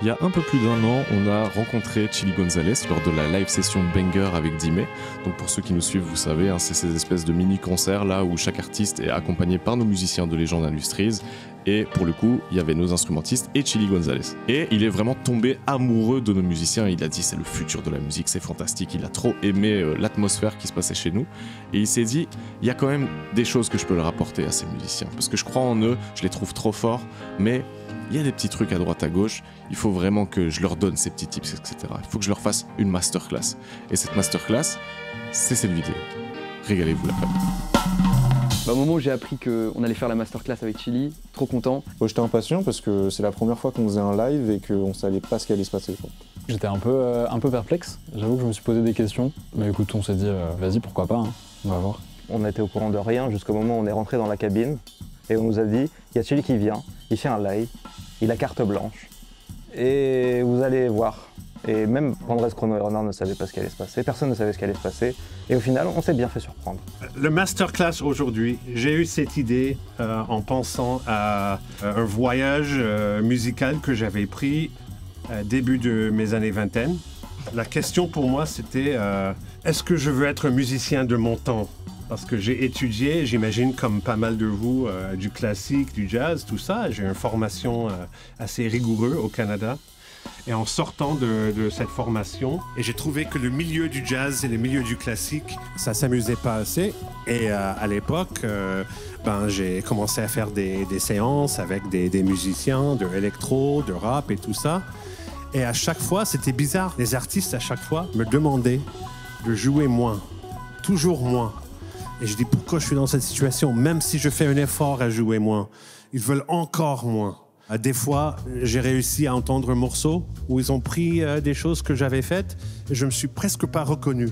Il y a un peu plus d'un an, on a rencontré Chilly Gonzalez lors de la live session Banger avec Dime. Donc pour ceux qui nous suivent, vous savez, c'est ces espèces de mini-concerts là où chaque artiste est accompagné par nos musiciens de Legend Industries. Et pour le coup, il y avait nos instrumentistes et Chilly Gonzalez. Et il est vraiment tombé amoureux de nos musiciens. Il a dit c'est le futur de la musique, c'est fantastique. Il a trop aimé l'atmosphère qui se passait chez nous. Et il s'est dit, il y a quand même des choses que je peux leur apporter à ces musiciens. Parce que je crois en eux, je les trouve trop forts, mais il y a des petits trucs à droite à gauche, il faut vraiment que je leur donne ces petits tips, etc. Il faut que je leur fasse une masterclass. Et cette masterclass, c'est cette vidéo. Régalez-vous la famille. Au moment où j'ai appris qu'on allait faire la masterclass avec Chilly, trop content. J'étais impatient parce que c'est la première fois qu'on faisait un live et qu'on ne savait pas ce qui allait se passer. J'étais un peu perplexe, j'avoue que je me suis posé des questions. Mais écoute, on s'est dit, vas-y, pourquoi pas, hein. On va voir. On était au courant de rien jusqu'au moment où on est rentré dans la cabine et on nous a dit, il y a Chilly qui vient, il fait un live, il a carte blanche et vous allez voir. Et même Andrés Chrono ne savait pas ce qui allait se passer, personne ne savait ce qui allait se passer. Et au final, on s'est bien fait surprendre. Le masterclass aujourd'hui, j'ai eu cette idée en pensant à un voyage musical que j'avais pris début de mes années vingtaine. La question pour moi, c'était est-ce que je veux être un musicien de mon temps? Parce que j'ai étudié, j'imagine comme pas mal de vous, du classique, du jazz, tout ça. J'ai une formation assez rigoureuse au Canada. Et en sortant de cette formation, et j'ai trouvé que le milieu du jazz et le milieu du classique, ça s'amusait pas assez. Et à l'époque, j'ai commencé à faire des séances avec des musiciens de électro, de rap et tout ça. Et à chaque fois, c'était bizarre. Les artistes, à chaque fois, me demandaient de jouer moins, toujours moins. Et je dis, pourquoi je suis dans cette situation? Même si je fais un effort à jouer moins, ils veulent encore moins. Des fois, j'ai réussi à entendre un morceau où ils ont pris des choses que j'avais faites et je me suis presque pas reconnu.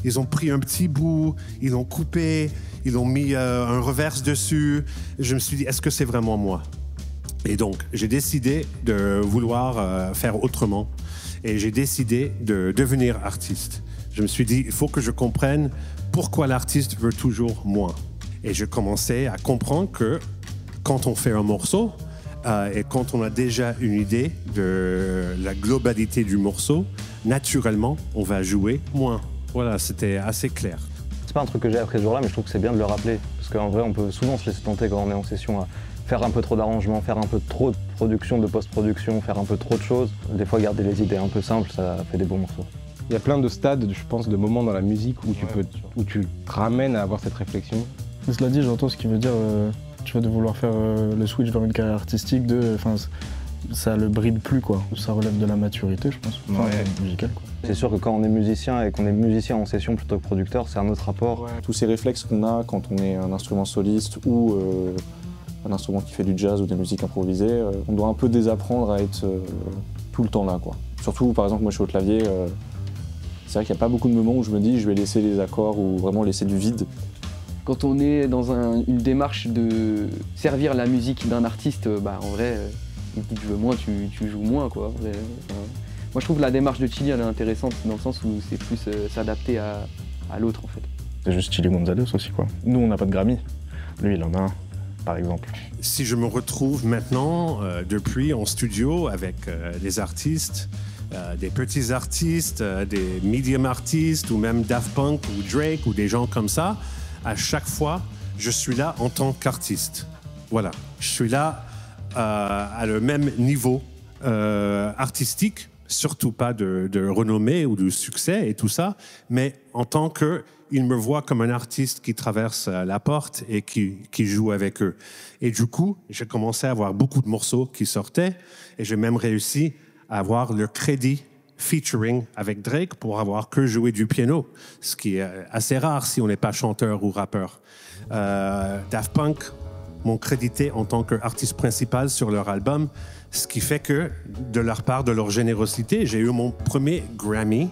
Ils ont pris un petit bout, ils l'ont coupé, ils ont mis un reverse dessus. Et je me suis dit, est-ce que c'est vraiment moi? Et donc, j'ai décidé de vouloir faire autrement et j'ai décidé de devenir artiste. Je me suis dit, il faut que je comprenne pourquoi l'artiste veut toujours moins. Et je commençais à comprendre que quand on fait un morceau, et quand on a déjà une idée de la globalité du morceau, naturellement, on va jouer moins. Voilà, c'était assez clair. C'est pas un truc que j'ai appris ce jour-là, mais je trouve que c'est bien de le rappeler. Parce qu'en vrai, on peut souvent se laisser tenter quand on est en session à faire un peu trop d'arrangements, faire un peu trop de production, de post-production, faire un peu trop de choses. Des fois, garder les idées un peu simples, ça fait des beaux morceaux. Il y a plein de stades, je pense, de moments dans la musique où où tu te ramènes à avoir cette réflexion. Cela dit, j'entends ce qu'il veut dire. Tu vois, de vouloir faire le switch vers une carrière artistique, ça le bride plus, quoi. Ça relève de la maturité, je pense, musicale, quoi. C'est sûr que quand on est musicien et qu'on est musicien en session plutôt que producteur, c'est un autre rapport. Ouais. Tous ces réflexes qu'on a quand on est un instrument soliste ou un instrument qui fait du jazz ou des musiques improvisées, on doit un peu désapprendre à être tout le temps là, quoi. Surtout, par exemple, moi je suis au clavier, c'est vrai qu'il n'y a pas beaucoup de moments où je me dis je vais laisser les accords ou vraiment laisser du vide. Quand on est dans une démarche de servir la musique d'un artiste, en vrai, il dit tu veux moins, tu joues moins, quoi. En vrai, moi je trouve la démarche de Chilly, elle est intéressante dans le sens où c'est plus s'adapter à l'autre, en fait. C'est juste Chilly Gonzalez aussi, quoi. Nous, on n'a pas de Grammy. Lui, il en a un, par exemple. Si je me retrouve maintenant, depuis en studio avec des artistes, des petits artistes, des medium artistes ou même Daft Punk ou Drake ou des gens comme ça, à chaque fois, je suis là en tant qu'artiste. Voilà, je suis là à le même niveau artistique, surtout pas de renommée ou de succès et tout ça, mais en tant qu'ils me voient comme un artiste qui traverse la porte et qui joue avec eux. Et du coup, j'ai commencé à avoir beaucoup de morceaux qui sortaient et j'ai même réussi à avoir le crédit featuring avec Drake pour avoir que joué du piano, ce qui est assez rare si on n'est pas chanteur ou rappeur. Daft Punk m'ont crédité en tant qu'artiste principal sur leur album, ce qui fait que, de leur part, de leur générosité, j'ai eu mon premier Grammy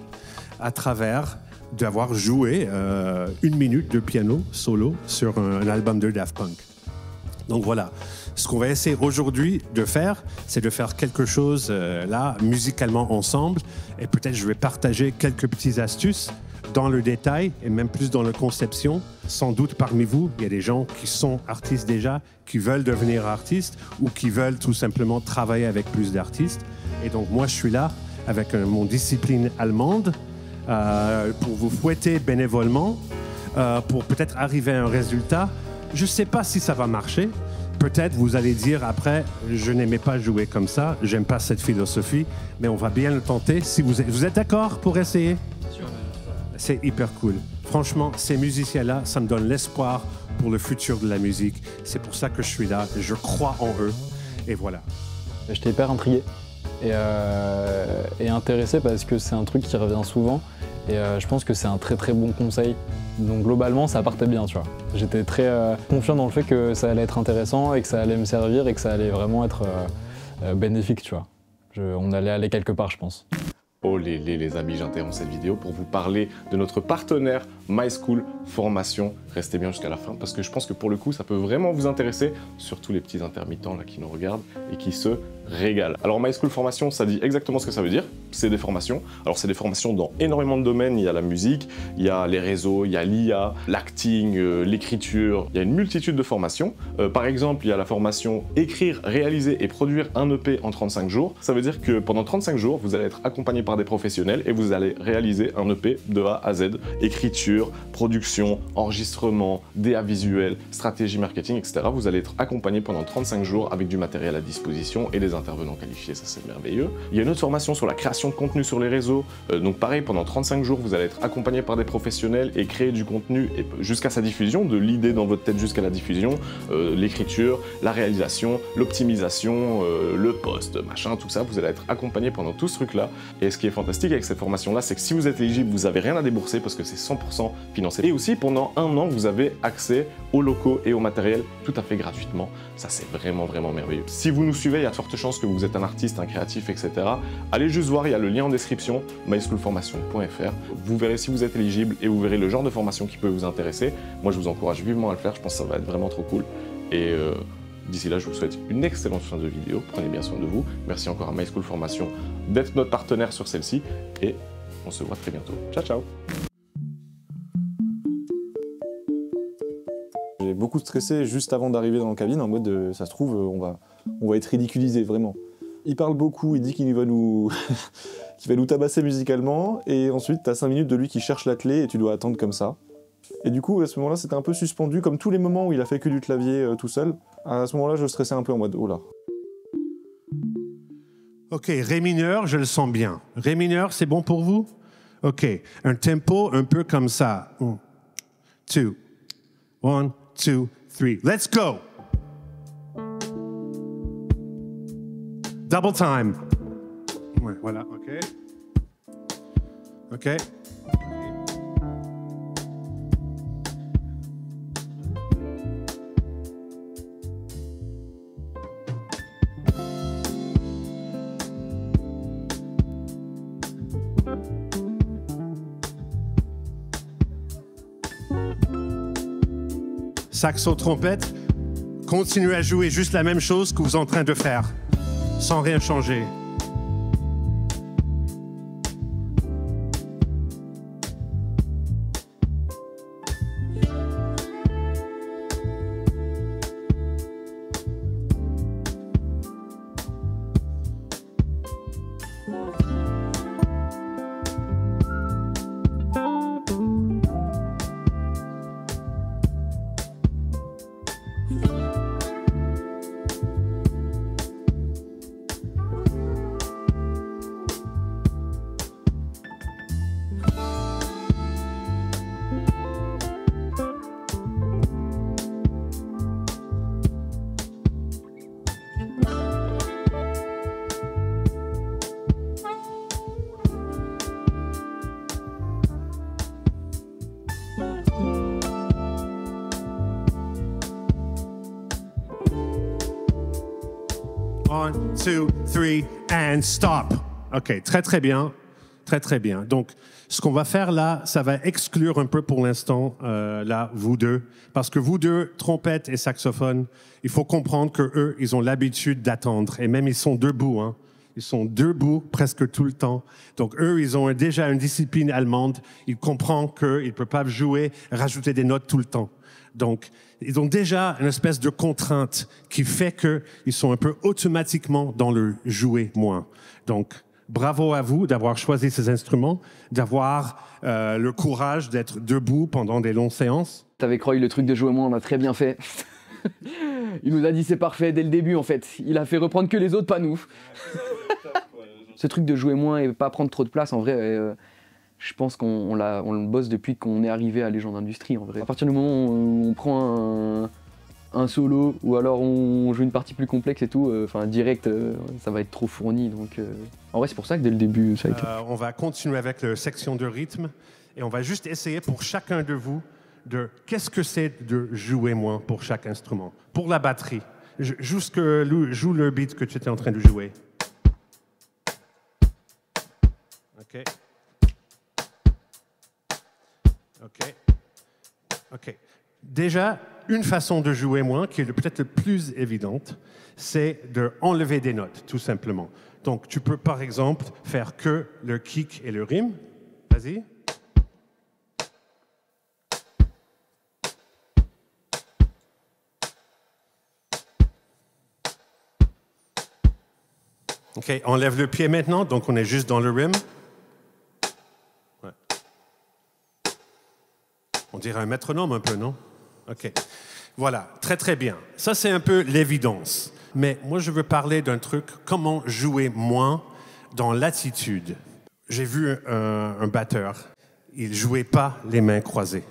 à travers d'avoir joué 1 minute de piano solo sur un album de Daft Punk. Donc voilà. Ce qu'on va essayer aujourd'hui de faire, c'est de faire quelque chose là, musicalement ensemble. Et peut-être je vais partager quelques petites astuces dans le détail et même plus dans la conception. Sans doute parmi vous, il y a des gens qui sont artistes déjà, qui veulent devenir artistes ou qui veulent tout simplement travailler avec plus d'artistes. Et donc moi, je suis là avec mon discipline allemande pour vous fouetter bénévolement, pour peut-être arriver à un résultat. Je ne sais pas si ça va marcher. Peut-être vous allez dire après, je n'aimais pas jouer comme ça, j'aime pas cette philosophie, mais on va bien le tenter. Si vous êtes d'accord pour essayer? C'est hyper cool. Franchement, ces musiciens-là, ça me donne l'espoir pour le futur de la musique. C'est pour ça que je suis là. Je crois en eux. Et voilà. J'étais hyper intrigué et intéressé parce que c'est un truc qui revient souvent. Et je pense que c'est un très très bon conseil. Donc globalement, ça partait bien, tu vois. J'étais très confiant dans le fait que ça allait être intéressant et que ça allait me servir et que ça allait vraiment être bénéfique, tu vois. On allait aller quelque part, je pense. Oh les amis, j'interromps cette vidéo pour vous parler de notre partenaire My School Formation. Restez bien jusqu'à la fin parce que je pense que pour le coup, ça peut vraiment vous intéresser, surtout les petits intermittents là qui nous regardent et qui se régalent. Alors My School Formation, ça dit exactement ce que ça veut dire. C'est des formations. Alors c'est des formations dans énormément de domaines. Il y a la musique, il y a les réseaux, il y a l'IA, l'acting, l'écriture. Il y a une multitude de formations. Par exemple, il y a la formation écrire, réaliser et produire un EP en 35 jours. Ça veut dire que pendant 35 jours, vous allez être accompagné par des professionnels et vous allez réaliser un EP de A à Z. Écriture, production, enregistrement, DA visuel, stratégie marketing, etc. Vous allez être accompagné pendant 35 jours avec du matériel à disposition et des intervenants qualifiés, ça c'est merveilleux. Il y a une autre formation sur la création de contenu sur les réseaux. Donc pareil, pendant 35 jours, vous allez être accompagné par des professionnels et créer du contenu jusqu'à sa diffusion, de l'idée dans votre tête jusqu'à la diffusion, l'écriture, la réalisation, l'optimisation, le post, machin, tout ça. Vous allez être accompagné pendant tout ce truc-là. Et ce qui est fantastique avec cette formation-là, c'est que si vous êtes éligible, vous n'avez rien à débourser parce que c'est 100% financé. Et aussi, pendant un an, vous avez accès aux locaux et au matériel tout à fait gratuitement. Ça, c'est vraiment, vraiment merveilleux. Si vous nous suivez, il y a de fortes chances que vous êtes un artiste, un créatif, etc. Allez juste voir, il y a le lien en description, myschoolformation.fr. Vous verrez si vous êtes éligible et vous verrez le genre de formation qui peut vous intéresser. Moi, je vous encourage vivement à le faire. Je pense que ça va être vraiment trop cool. Et d'ici là, je vous souhaite une excellente fin de vidéo. Prenez bien soin de vous. Merci encore à My School Formation d'être notre partenaire sur celle-ci. Et on se voit très bientôt. Ciao, ciao! J'ai beaucoup stressé juste avant d'arriver dans la cabine, en mode ça se trouve, on va être ridiculisé, vraiment. Il parle beaucoup, il dit qu'il va nous qu'il va nous tabasser musicalement, et ensuite t'as 5 minutes de lui qui cherche la clé et tu dois attendre comme ça. Et du coup, à ce moment-là, c'était un peu suspendu, comme tous les moments où il a fait que du clavier tout seul. À ce moment-là, je stressais un peu en mode oh là. Ok, Ré mineur, je le sens bien. Ré mineur, c'est bon pour vous? Ok, un tempo un peu comme ça. 1, 2, 1, 2, 3. Let's go! Double time. Ouais, voilà, ok. Ok. Saxo, trompette, continuez à jouer juste la même chose que vous êtes en train de faire, sans rien changer. One, two, three, and stop. OK, très, très bien. Très, très bien. Donc, ce qu'on va faire là, ça va exclure un peu pour l'instant, là, vous deux. Parce que vous deux, trompette et saxophone, il faut comprendre qu'eux, ils ont l'habitude d'attendre. Et même, ils sont debout, hein. Ils sont debout presque tout le temps. Donc, eux, ils ont déjà une discipline allemande. Ils comprennent qu'ils ne peuvent pas jouer, rajouter des notes tout le temps. Donc, ils ont déjà une espèce de contrainte qui fait qu'ils sont un peu automatiquement dans le jouer moins. Donc, bravo à vous d'avoir choisi ces instruments, d'avoir le courage d'être debout pendant des longues séances. Avec Roy, le truc de jouer moins, on a très bien fait. Il nous a dit c'est parfait dès le début en fait. Il a fait reprendre que les autres, pas nous. Ce truc de jouer moins et pas prendre trop de place, en vrai, je pense qu'on le bosse depuis qu'on est arrivé à Légende Industrie, en vrai. À partir du moment où on prend un solo ou alors on joue une partie plus complexe et tout, direct, ça va être trop fourni. Donc, en vrai, c'est pour ça que dès le début, ça a été. On va continuer avec la section de rythme et on va juste essayer pour chacun de vous de qu'est-ce que c'est de jouer moins pour chaque instrument. Pour la batterie, joue le beat que tu étais en train de jouer. OK. OK. OK. Déjà, une façon de jouer moins, qui est peut-être la plus évidente, c'est d'enlever des notes, tout simplement. Donc, tu peux, par exemple, faire que le kick et le rime. Vas-y. OK, enlève le pied maintenant, donc on est juste dans le rim. Ouais. On dirait un métronome un peu, non? OK. Voilà, très très bien. Ça, c'est un peu l'évidence. Mais moi, je veux parler d'un truc, comment jouer moins dans l'attitude. J'ai vu un batteur, il ne jouait pas les mains croisées.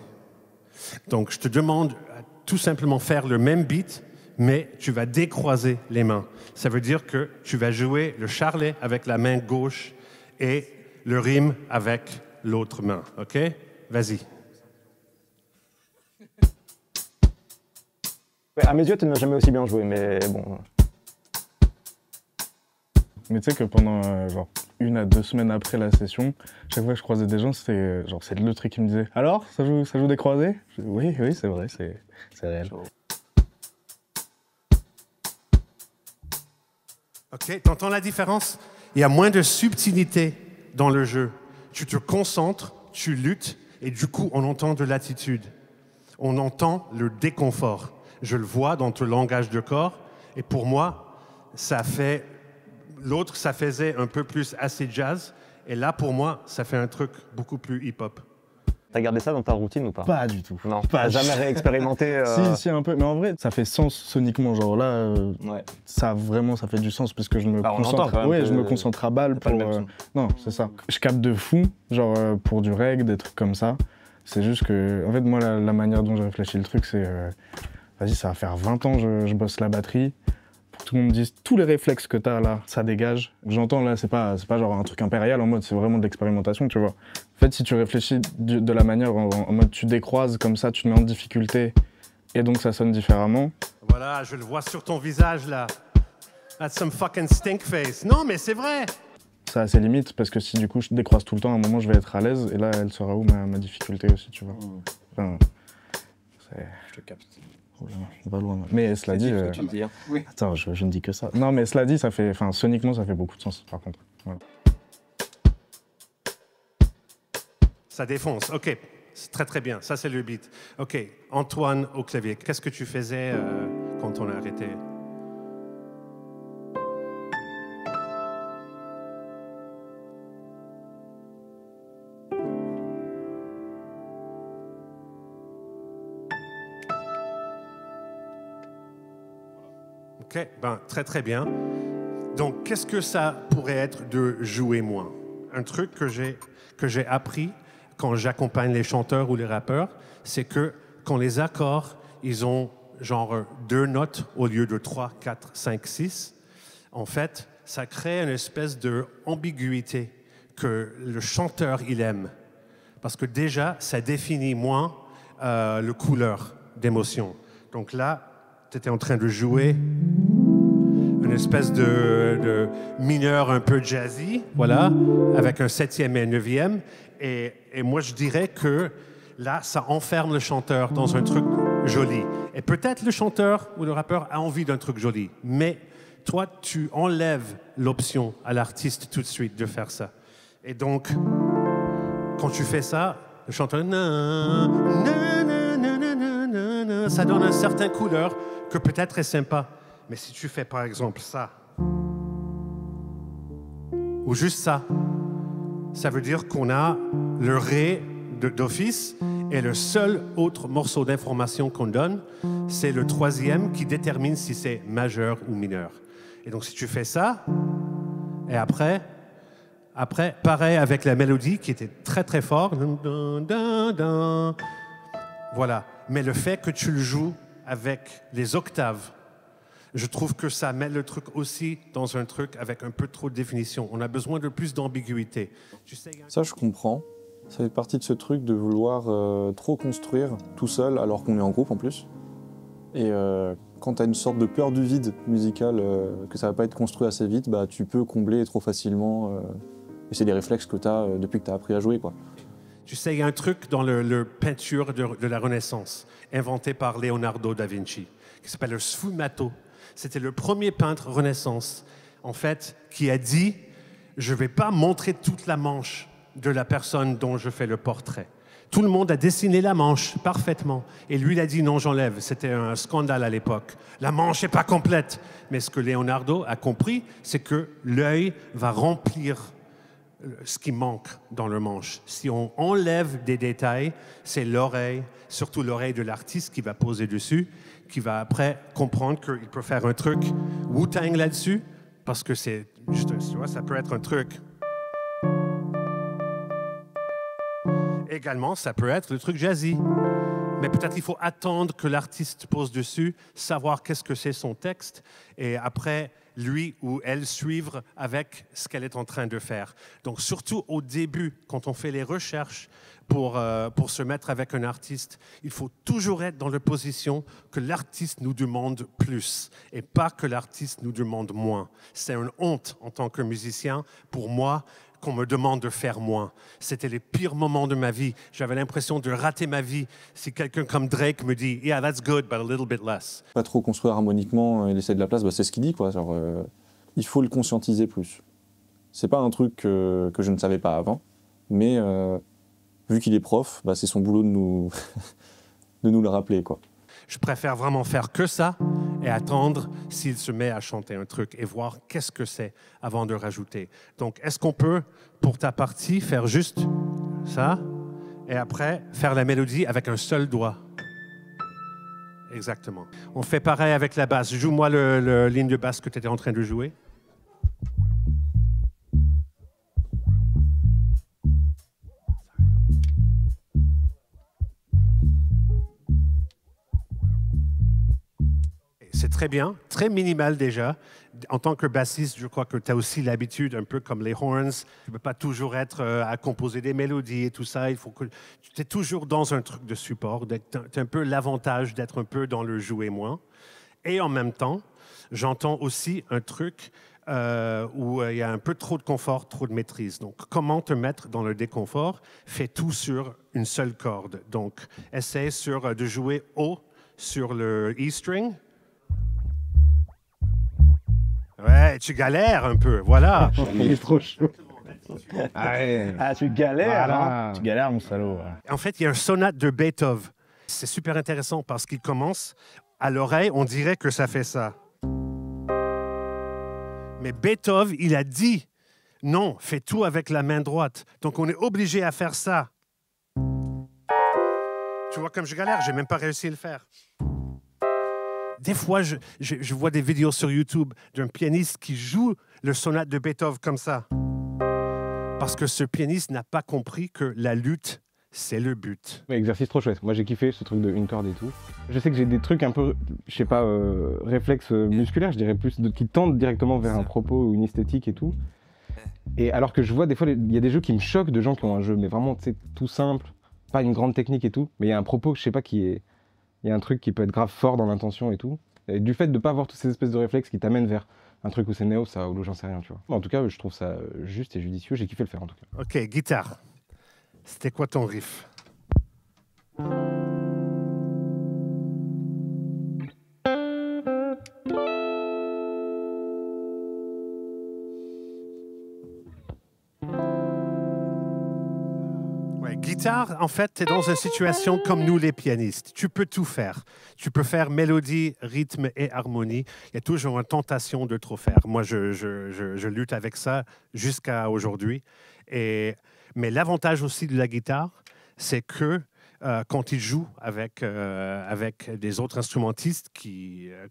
Donc, je te demande à tout simplement faire le même beat, mais tu vas décroiser les mains. Ça veut dire que tu vas jouer le charlet avec la main gauche et le rime avec l'autre main. OK? Vas-y. Ouais, à mes yeux, tu n'as jamais aussi bien joué, mais bon. Mais tu sais que pendant genre 1 à 2 semaines après la session, chaque fois que je croisais des gens, c'était genre c'est le truc qui me disait « Alors, ça joue des croisés ?» Oui, c'est vrai, c'est réel. OK, t'entends la différence? Il y a moins de subtilité dans le jeu. Tu te concentres, tu luttes, et du coup, on entend de l'attitude. On entend le déconfort. Je le vois dans ton langage de corps, et pour moi, ça fait... L'autre, ça faisait un peu plus acid jazz, et là, pour moi, ça fait un truc beaucoup plus hip-hop. T'as gardé ça dans ta routine ou pas? Pas du tout. Non, pas t'as jamais réexpérimenté Si, un peu. Mais en vrai, ça fait sens soniquement. Genre là, ouais. ça fait du sens parce que je me on concentre. entend quand même je me concentre à balle pas pour. le même son. Non, c'est ça. Je capte de fou, genre pour du reg, des trucs comme ça. C'est juste que, en fait, moi, la manière dont j'ai réfléchi le truc, c'est, vas-y, ça va faire 20 ans que je bosse la batterie. Pour que tout le monde me dise tous les réflexes que t'as là, ça dégage. J'entends là, c'est pas genre un truc impérial en mode, c'est vraiment de l'expérimentation, tu vois. En fait, si tu réfléchis de la manière en mode tu décroises comme ça, tu te mets en difficulté et donc ça sonne différemment. Voilà, je le vois sur ton visage là. That's some fucking stink face. Non, mais c'est vrai. Ça a ses limites parce que si du coup je décroise tout le temps, à un moment je vais être à l'aise et là elle sera où ma difficulté aussi, tu vois. Enfin, Je te capte. Oh là, on va loin. Mais cela dit, Tu me dis, hein. Oui. attends, je ne dis que ça. Non, mais cela dit, ça fait, enfin, soniquement, ça fait beaucoup de sens, par contre. Voilà. Ça défonce. OK, c'est très très bien. Ça c'est le beat. OK, Antoine au clavier. Qu'est-ce que tu faisais quand on a arrêté? OK, ben, très très bien. Donc, qu'est-ce que ça pourrait être de jouer moins? Un truc que j'ai appris quand j'accompagne les chanteurs ou les rappeurs, c'est que quand les accords, ils ont genre 2 notes au lieu de 3, 4, 5, 6, en fait, ça crée une espèce d'ambiguïté que le chanteur, il aime. Parce que déjà, ça définit moins le couleur d'émotion. Donc là, tu étais en train de jouer une espèce de mineur un peu jazzy, voilà, avec un 7e et un 9e. Et moi, je dirais que là, ça enferme le chanteur dans un truc joli. Et peut-être le chanteur ou le rappeur a envie d'un truc joli, mais toi, tu enlèves l'option à l'artiste tout de suite de faire ça. Et donc, quand tu fais ça, le chanteur, ça donne une certaine couleur que peut-être est sympa. Mais si tu fais par exemple ça, ou juste ça, ça veut dire qu'on a le ré d'office et le seul autre morceau d'information qu'on donne, c'est le troisième qui détermine si c'est majeur ou mineur. Et donc si tu fais ça, et après, pareil avec la mélodie qui était très très fort, voilà. Mais le fait que tu le joues avec les octaves, je trouve que ça met le truc aussi dans un truc avec un peu trop de définition. On a besoin de plus d'ambiguïté. Ça, je comprends. Ça fait partie de ce truc de vouloir trop construire tout seul, alors qu'on est en groupe en plus. Et quand tu as une sorte de peur du vide musical, que ça va pas être construit assez vite, bah, tu peux combler trop facilement. Et c'est des réflexes que tu as depuis que tu as appris à jouer, quoi. Tu sais, il y a un truc dans le peinture de la Renaissance, inventé par Leonardo da Vinci, qui s'appelle le sfumato. C'était le premier peintre Renaissance, en fait, qui a dit « Je ne vais pas montrer toute la manche de la personne dont je fais le portrait. » Tout le monde a dessiné la manche parfaitement. Et lui, il a dit « Non, j'enlève. » C'était un scandale à l'époque. La manche n'est pas complète. Mais ce que Leonardo a compris, c'est que l'œil va remplir ce qui manque dans le manche. Si on enlève des détails, c'est l'oreille, surtout l'oreille de l'artiste qui va poser dessus, qui va après comprendre qu'il peut faire un truc Wu-Tang là-dessus, parce que c'est juste, tu vois, ça peut être un truc. Également, ça peut être le truc jazzy. Mais peut-être il faut attendre que l'artiste pose dessus, savoir qu'est-ce que c'est son texte, et après, lui ou elle suivre avec ce qu'elle est en train de faire. Donc surtout au début, quand on fait les recherches pour se mettre avec un artiste, il faut toujours être dans la position que l'artiste nous demande plus et pas que l'artiste nous demande moins. C'est une honte en tant que musicien pour moi qu'on me demande de faire moins. C'était les pires moments de ma vie. J'avais l'impression de rater ma vie si quelqu'un comme Drake me dit « Yeah, that's good, but a little bit less ». Pas trop construire harmoniquement et laisser de la place, bah, c'est ce qu'il dit, quoi. Genre, il faut le conscientiser plus. C'est pas un truc que je ne savais pas avant, mais vu qu'il est prof, bah, c'est son boulot de nous, de nous le rappeler, quoi. Je préfère vraiment faire que ça et attendre s'il se met à chanter un truc et voir qu'est-ce que c'est avant de rajouter. Donc, est-ce qu'on peut, pour ta partie, faire juste ça et après faire la mélodie avec un seul doigt? Exactement. On fait pareil avec la basse. Joue-moi le ligne de basse que tu étais en train de jouer. C'est très bien, très minimal déjà. En tant que bassiste, je crois que tu as aussi l'habitude, un peu comme les horns, tu ne peux pas toujours être à composer des mélodies et tout ça. Il faut que tu es toujours dans un truc de support. Tu as un peu l'avantage d'être un peu dans le jouer moins. Et en même temps, j'entends aussi un truc où il y a un peu trop de confort, trop de maîtrise. Donc, comment te mettre dans le déconfort? Fais tout sur une seule corde. Donc, essaie de jouer haut sur le E-string. Ouais, tu galères un peu, voilà. Il est trop chaud. Ah, tu galères, Voilà. hein? Tu galères, mon salaud. En fait, il y a un sonate de Beethoven. C'est super intéressant parce qu'il commence à l'oreille, on dirait que ça fait ça. Mais Beethoven, il a dit, non, fais tout avec la main droite. Donc, on est obligé à faire ça. Tu vois comme je galère, j'ai même pas réussi à le faire. Des fois, je vois des vidéos sur YouTube d'un pianiste qui joue le sonate de Beethoven comme ça. Parce que ce pianiste n'a pas compris que la lutte, c'est le but. Exercice trop chouette. Moi, j'ai kiffé ce truc de une corde et tout. Je sais que j'ai des trucs un peu, je sais pas, réflexes musculaires, je dirais plus, qui tendent directement vers un propos ou une esthétique et tout. Et alors que je vois des fois, il y a des jeux qui me choquent de gens qui ont un jeu, mais vraiment, tu sais, tout simple, pas une grande technique et tout, mais il y a un propos, je sais pas, il y a un truc qui peut être grave fort dans l'intention et tout. Et du fait de ne pas avoir toutes ces espèces de réflexes qui t'amènent vers un truc où c'est néo, ça, ou j'en sais rien, tu vois. En tout cas, je trouve ça juste et judicieux. J'ai kiffé le faire, en tout cas. OK, guitare. C'était quoi ton riff? Guitare, en fait, tu es dans une situation comme nous les pianistes. Tu peux tout faire. Tu peux faire mélodie, rythme et harmonie. Il y a toujours une tentation de trop faire. Moi, je lutte avec ça jusqu'à aujourd'hui. Mais l'avantage aussi de la guitare, c'est que quand il joue avec des autres instrumentistes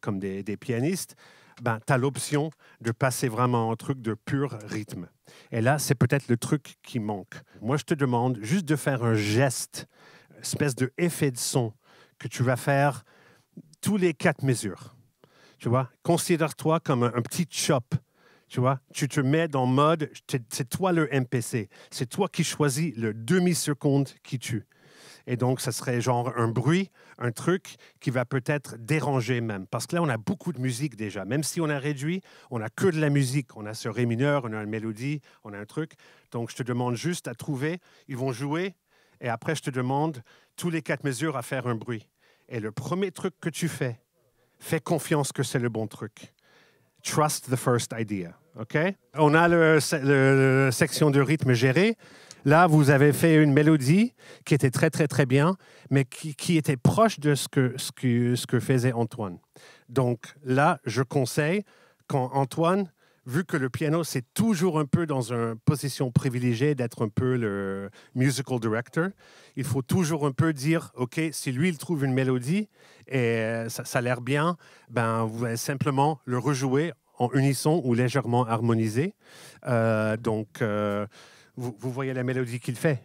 comme des pianistes, ben, tu as l'option de passer vraiment un truc de pur rythme. Et là, c'est peut-être le truc qui manque. Moi, je te demande juste de faire un geste, une espèce d'effet de son que tu vas faire tous les 4 mesures. Tu vois, considère-toi comme un petit chop. Tu vois, tu te mets dans mode, c'est toi le MPC. C'est toi qui choisis le demi-seconde qui tue. Et donc, ça serait genre un bruit, un truc qui va peut-être déranger même. Parce que là, on a beaucoup de musique déjà. Même si on a réduit, on n'a que de la musique. On a ce ré mineur, on a une mélodie, on a un truc. Donc, je te demande juste à trouver. Ils vont jouer. Et après, je te demande tous les 4 mesures à faire un bruit. Et le premier truc que tu fais confiance que c'est le bon truc. Trust the first idea. OK? On a la section de rythme gérée. Là, vous avez fait une mélodie qui était très, très, très bien, mais qui était proche de ce que faisait Antoine. Donc là, je conseille, quand Antoine, vu que le piano, c'est toujours un peu dans une position privilégiée d'être un peu le musical director, il faut toujours un peu dire, OK, si lui, il trouve une mélodie et ça a l'air bien, ben, vous allez simplement le rejouer en unisson ou légèrement harmonisé. Vous voyez la mélodie qu'il fait.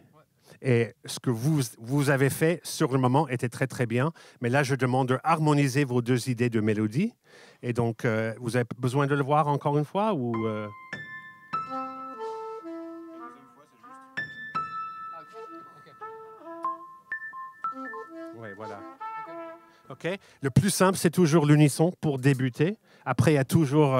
Et ce que vous avez fait sur le moment était très, très bien. Mais là, je demande de harmoniser vos 2 idées de mélodie. Et donc, vous avez besoin de le voir encore une fois ou Oui, voilà. OK. Le plus simple, c'est toujours l'unisson pour débuter. Après, il y a toujours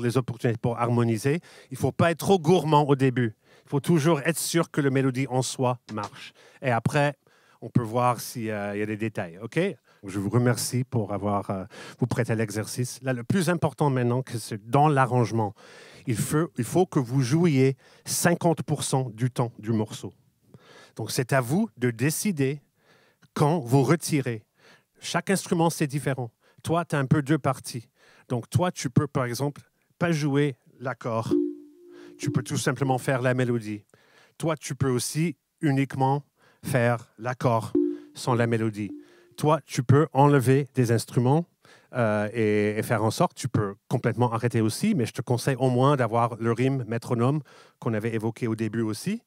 les opportunités pour harmoniser. Il ne faut pas être trop gourmand au début. Il faut toujours être sûr que la mélodie en soi marche. Et après, on peut voir s'il y a des détails. OK? Je vous remercie pour avoir vous prêté à l'exercice. Là, le plus important maintenant, c'est dans l'arrangement. Il faut que vous jouiez 50% du temps du morceau. Donc, c'est à vous de décider quand vous retirez. Chaque instrument, c'est différent. Toi, tu as un peu 2 parties. Donc, toi, tu peux, par exemple, pas jouer l'accord. Tu peux tout simplement faire la mélodie. Toi, tu peux aussi uniquement faire l'accord sans la mélodie. Toi, tu peux enlever des instruments et faire en sorte, tu peux complètement arrêter aussi, mais je te conseille au moins d'avoir le rime métronome qu'on avait évoqué au début aussi.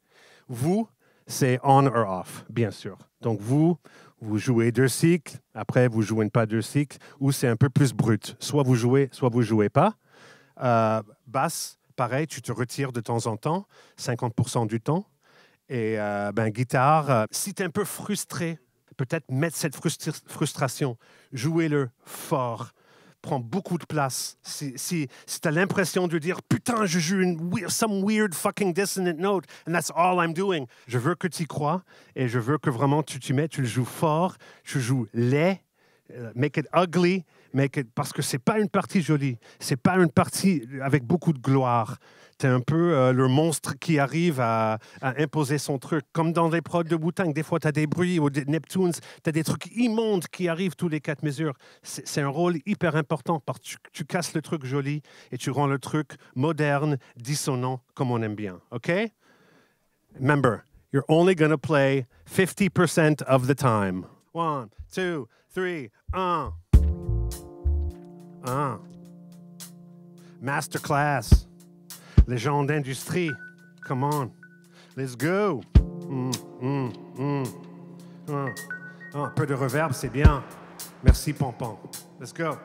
Vous, c'est on or off, bien sûr. Donc, vous jouez 2 cycles, après, vous ne jouez pas 2 cycles, ou c'est un peu plus brut. Soit vous jouez pas. Basse, pareil, tu te retires de temps en temps, 50% du temps. Et guitare, si tu es un peu frustré, peut-être mettre cette frustration, jouez-le fort, prends beaucoup de place. Si tu as l'impression de dire « Putain, je joue some weird fucking dissonant note and that's all I'm doing », je veux que tu y crois et je veux que vraiment tu le joues fort, tu joues laid, make it ugly, parce que c'est pas une partie jolie, c'est pas une partie avec beaucoup de gloire. Tu es un peu le monstre qui arrive à imposer son truc. Comme dans les prods de Wu-Tang, des fois tu as des bruits, ou des Neptunes, tu as des trucs immondes qui arrivent tous les 4 mesures. C'est un rôle hyper important parce que tu casses le truc joli et tu rends le truc moderne, dissonant, comme on aime bien. OK? Remember, you're only going to play 50% of the time. 1, 2, 3, 1. Masterclass. Légende d'industrie. Come on. Let's go. Un peu de reverb, c'est bien. Merci, Pompon. Let's go.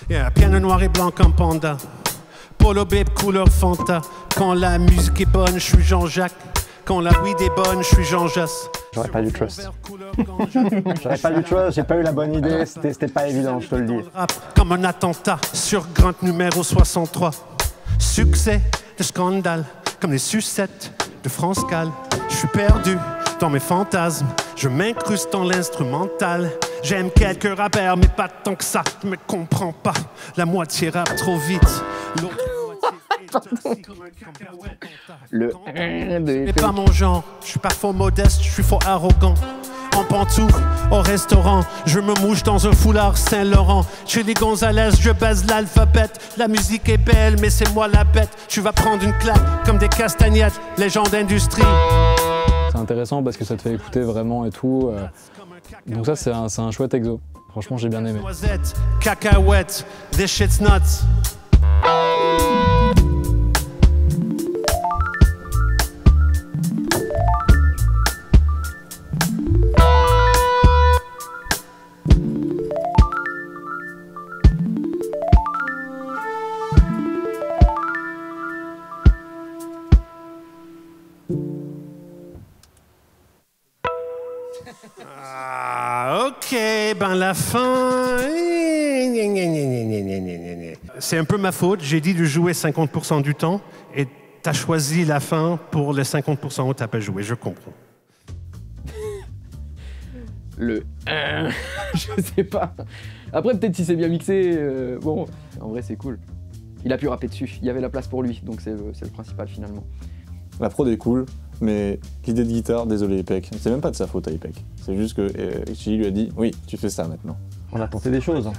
Yeah, piano noir et blanc comme Panda. Polo Bib, couleur Fanta. Quand la musique est bonne, je suis Jean-Jacques. Quand la weed est bonne, je suis Jean Jass. J'aurais pas dû trust. J'aurais pas dû trust, j'ai pas eu la bonne idée, c'était pas évident, je te le dis. Comme un attentat sur Grand numéro 63. Succès de scandale, comme les sucettes de France Gall. Je suis perdu dans mes fantasmes, je m'incruste dans l'instrumental. J'aime quelques rappeurs, mais pas tant que ça, je me comprends pas. La moitié rappe trop vite, l'autre moitié Le C'est pas mon genre, je suis pas faux modeste, je suis faux arrogant. En pantoufle, au restaurant, je me mouche dans un foulard Saint-Laurent. Chili Gonzalez, je baise l'alphabet. La musique est belle, mais c'est moi la bête. Tu vas prendre une claque comme des castagnettes, légende d'industrie. C'est intéressant parce que ça te fait écouter vraiment et tout. Donc ça, c'est un chouette exo. Franchement, j'ai bien aimé. Noisettes, cacahuètes, this shit's nuts. Ok, ben la fin... C'est un peu ma faute, j'ai dit de jouer 50% du temps et t'as choisi la fin pour les 50% où t'as pas joué, je comprends. Le je sais pas. Après, peut-être si c'est bien mixé, bon, en vrai, c'est cool. Il a pu rapper dessus, il y avait la place pour lui, donc c'est le principal finalement. La prod est cool, mais l'idée de guitare, désolé Ipek, c'est même pas de sa faute à Ipek. C'est juste que Chili lui a dit, oui, tu fais ça maintenant. On a tenté des choses.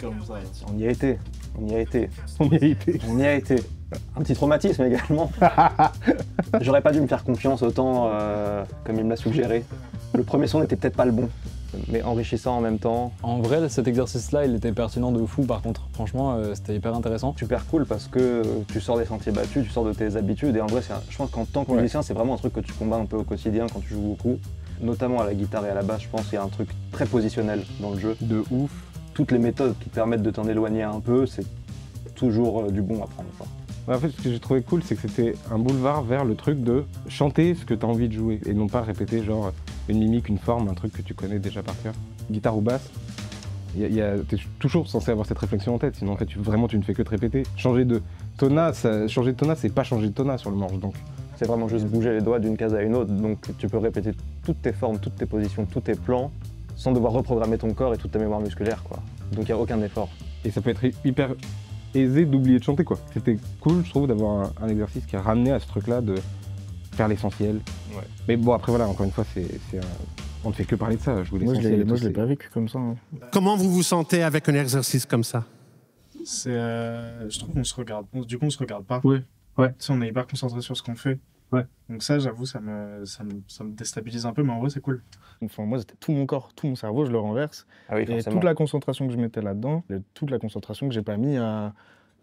On y a été. On y a été. On y a été. On y a été. Un petit traumatisme également. J'aurais pas dû me faire confiance autant comme il me l'a suggéré. Le premier son n'était peut-être pas le bon, mais enrichissant en même temps. En vrai, cet exercice-là, il était pertinent de fou par contre. Franchement, c'était hyper intéressant. Super cool parce que tu sors des sentiers battus, tu sors de tes habitudes et en vrai, je pense qu'en tant que musicien, c'est vraiment un truc que tu combats un peu au quotidien quand tu joues beaucoup. Notamment à la guitare et à la basse, je pense qu'il y a un truc très positionnel dans le jeu. De ouf. Toutes les méthodes qui te permettent de t'en éloigner un peu, c'est toujours du bon à prendre. Quoi. En fait, ce que j'ai trouvé cool, c'est que c'était un boulevard vers le truc de chanter ce que tu as envie de jouer et non pas répéter genre une mimique, une forme, un truc que tu connais déjà par cœur. Guitare ou basse, t'es toujours censé avoir cette réflexion en tête, sinon en fait tu ne fais que te répéter. Changer de tona, c'est pas changer de tona sur le morceau donc. C'est vraiment juste bouger les doigts d'une case à une autre, donc tu peux répéter toutes tes formes, toutes tes positions, tous tes plans, sans devoir reprogrammer ton corps et toute ta mémoire musculaire, quoi. Donc il n'y a aucun effort. Et ça peut être hyper aisé d'oublier de chanter, quoi. C'était cool, je trouve, d'avoir un exercice qui a ramené à ce truc-là de faire l'essentiel. Ouais. Mais bon, après voilà, encore une fois, on ne fait que parler de ça, jouer l'essentiel. Moi, je l'ai pas vécu comme ça. Hein. Comment vous vous sentez avec un exercice comme ça? Je trouve qu'on se regarde. Du coup, on se regarde pas. Oui. Ouais. Tu sais, on est hyper concentré sur ce qu'on fait. Ouais. Donc ça, j'avoue, ça me déstabilise un peu, mais en vrai, c'est cool. Enfin, moi, c'était tout mon corps, tout mon cerveau, je le renverse. Ah oui, et toute la concentration que je mettais là-dedans, toute la concentration que j'ai pas mis à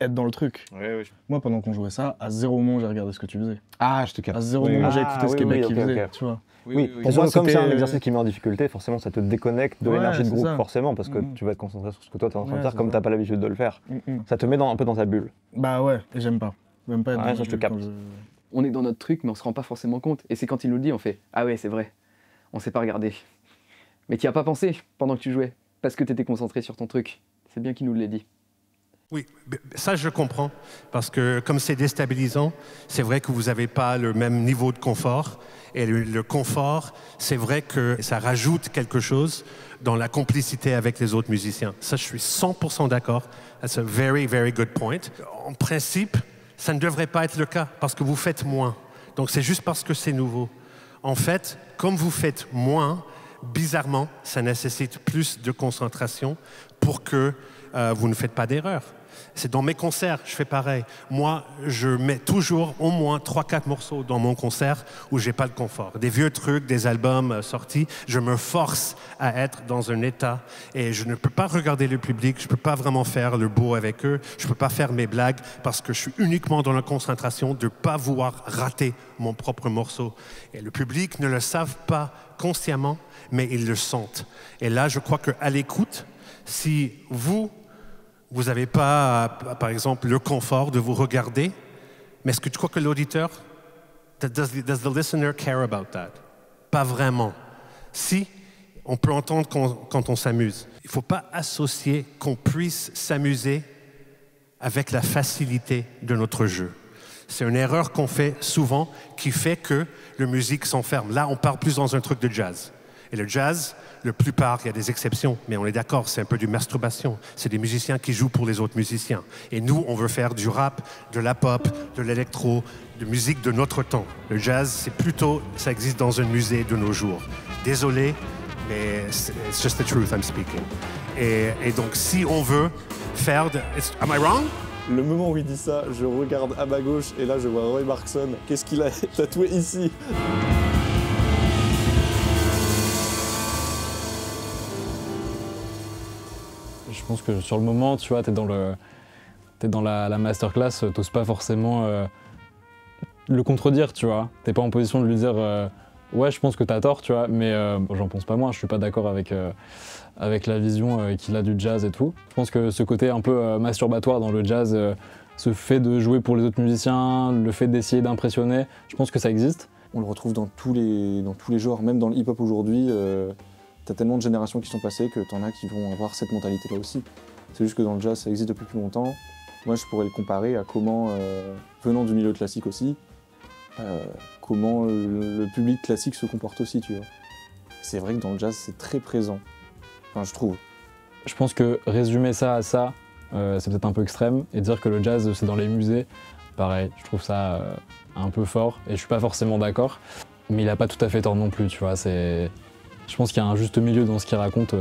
être dans le truc. Oui. Moi, pendant qu'on jouait ça, à zéro moment, j'ai regardé ce que tu faisais. Ah, je te capte. À zéro moment, j'ai écouté ce que Becky faisait, tu vois. Oui, pour moi, comme c'est un exercice qui met en difficulté, forcément, ça te déconnecte de l'énergie de groupe, ça. Forcément, parce que tu vas te concentrer sur ce que toi, tu es en train de faire, comme tu ça. n'as pas l'habitude de le faire. Ça te met un peu dans ta bulle. Bah ouais, et j'aime pas. J'aime pas être dans ça, je te capte. On est dans notre truc, mais on se rend pas forcément compte. Et c'est quand il nous le dit, on fait « Ah ouais, c'est vrai, on s'est pas regardé. » Mais t'y as pas pensé pendant que tu jouais, parce que t'étais concentré sur ton truc. C'est bien qu'il nous l'ait dit. Oui, ça je comprends, parce que comme c'est déstabilisant, c'est vrai que vous n'avez pas le même niveau de confort. Et le confort, c'est vrai que ça rajoute quelque chose dans la complicité avec les autres musiciens. Ça, je suis 100% d'accord. That's a very, very good point. En principe, ça ne devrait pas être le cas, parce que vous faites moins. Donc c'est juste parce que c'est nouveau. En fait, comme vous faites moins, bizarrement, ça nécessite plus de concentration pour que vous ne faites pas d'erreur. C'est dans mes concerts, je fais pareil. Moi, je mets toujours au moins 3-4 morceaux dans mon concert où j'ai pas le confort. Des vieux trucs, des albums sortis, je me force à être dans un état et je ne peux pas regarder le public, je peux pas vraiment faire le beau avec eux, je peux pas faire mes blagues parce que je suis uniquement dans la concentration de pas vouloir rater mon propre morceau. Et le public ne le savent pas consciemment, mais ils le sentent. Et là, je crois qu'à l'écoute, si vous n'avez pas, par exemple, le confort de vous regarder, mais est-ce que tu crois que l'auditeur, does the listener care about that? Pas vraiment. Si, on peut entendre quand on s'amuse. Il ne faut pas associer qu'on puisse s'amuser avec la facilité de notre jeu. C'est une erreur qu'on fait souvent qui fait que la musique s'enferme. Là, on parle plus dans un truc de jazz. Et le jazz, la plupart, il y a des exceptions, mais on est d'accord, c'est un peu du masturbation. C'est des musiciens qui jouent pour les autres musiciens. Et nous, on veut faire du rap, de la pop, de l'électro, de musique de notre temps. Le jazz, c'est plutôt, ça existe dans un musée de nos jours. Désolé, mais it's just the truth I'm speaking. Et donc, si on veut faire de... Am I wrong? Le moment où il dit ça, je regarde à ma gauche et là je vois Roy Markson. Qu'est-ce qu'il a tatoué ici? Je pense que sur le moment, tu vois, t'es dans la masterclass, t'oses pas forcément le contredire, tu vois. T'es pas en position de lui dire ouais, je pense que t'as tort, tu vois, mais j'en pense pas moins, je suis pas d'accord avec la vision qu'il a du jazz et tout. Je pense que ce côté un peu masturbatoire dans le jazz, ce fait de jouer pour les autres musiciens, le fait d'essayer d'impressionner, je pense que ça existe. On le retrouve dans tous les genres, même dans le hip-hop aujourd'hui. T'as tellement de générations qui sont passées que t'en as qui vont avoir cette mentalité-là aussi. C'est juste que dans le jazz, ça existe depuis plus longtemps. Moi, je pourrais le comparer à comment, venant du milieu classique aussi, comment le public classique se comporte aussi, tu vois. C'est vrai que dans le jazz, c'est très présent. Enfin, je trouve. Je pense que résumer ça à ça, c'est peut-être un peu extrême, et dire que le jazz, c'est dans les musées, pareil, je trouve ça un peu fort, et je suis pas forcément d'accord. Mais il a pas tout à fait tort non plus, tu vois, Je pense qu'il y a un juste milieu dans ce qu'il raconte.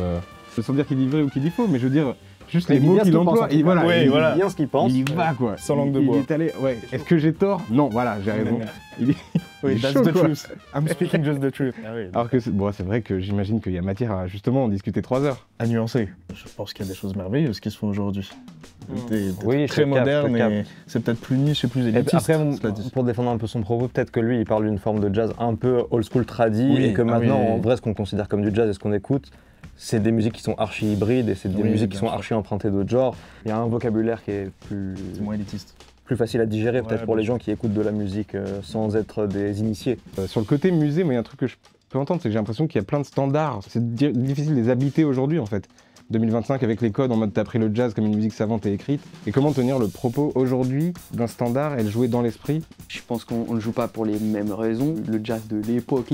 Sans dire qu'il dit vrai ou qu'il dit faux, mais je veux dire, juste les mots qu'il emploie, il dit bien ce qu'il pense. il y va quoi. Sans langue de bois. Il est allé, ouais. Est-ce que j'ai tort? Non, voilà, j'ai raison. Il est Oui, that's chaud, the quoi. truth. I'm speaking just the truth. Ah oui. Alors que c'est vrai que j'imagine qu'il y a matière à justement en discuter 3 heures. À nuancer. Je pense qu'il y a des choses merveilleuses qui se font aujourd'hui. Oui, Très je te capte, moderne je te et c'est peut-être plus niche et plus Et élitiste. après, cela dit. pour défendre un peu son propos, peut-être que lui, il parle d'une forme de jazz un peu old school tradi, Oui, et que maintenant, oui. en vrai, ce qu'on considère comme du jazz et ce qu'on écoute, c'est des musiques qui sont archi hybrides et c'est des Oui, musiques qui bien sont sûr. archi empruntées d'autres genres. Il y a un vocabulaire qui est C'est moins élitiste. plus facile à digérer, peut-être Ouais, pour bien les gens qui écoutent de la musique sans être des initiés. Sur le côté musée, moi, il y a un truc que je peux entendre, c'est que j'ai l'impression qu'il y a plein de standards. C'est difficile de les habiter aujourd'hui, en fait. 2025 avec les codes en mode t'as pris le jazz comme une musique savante et écrite. Et comment tenir le propos aujourd'hui d'un standard et le jouer dans l'esprit? Je pense qu'on ne joue pas pour les mêmes raisons. Le jazz de l'époque,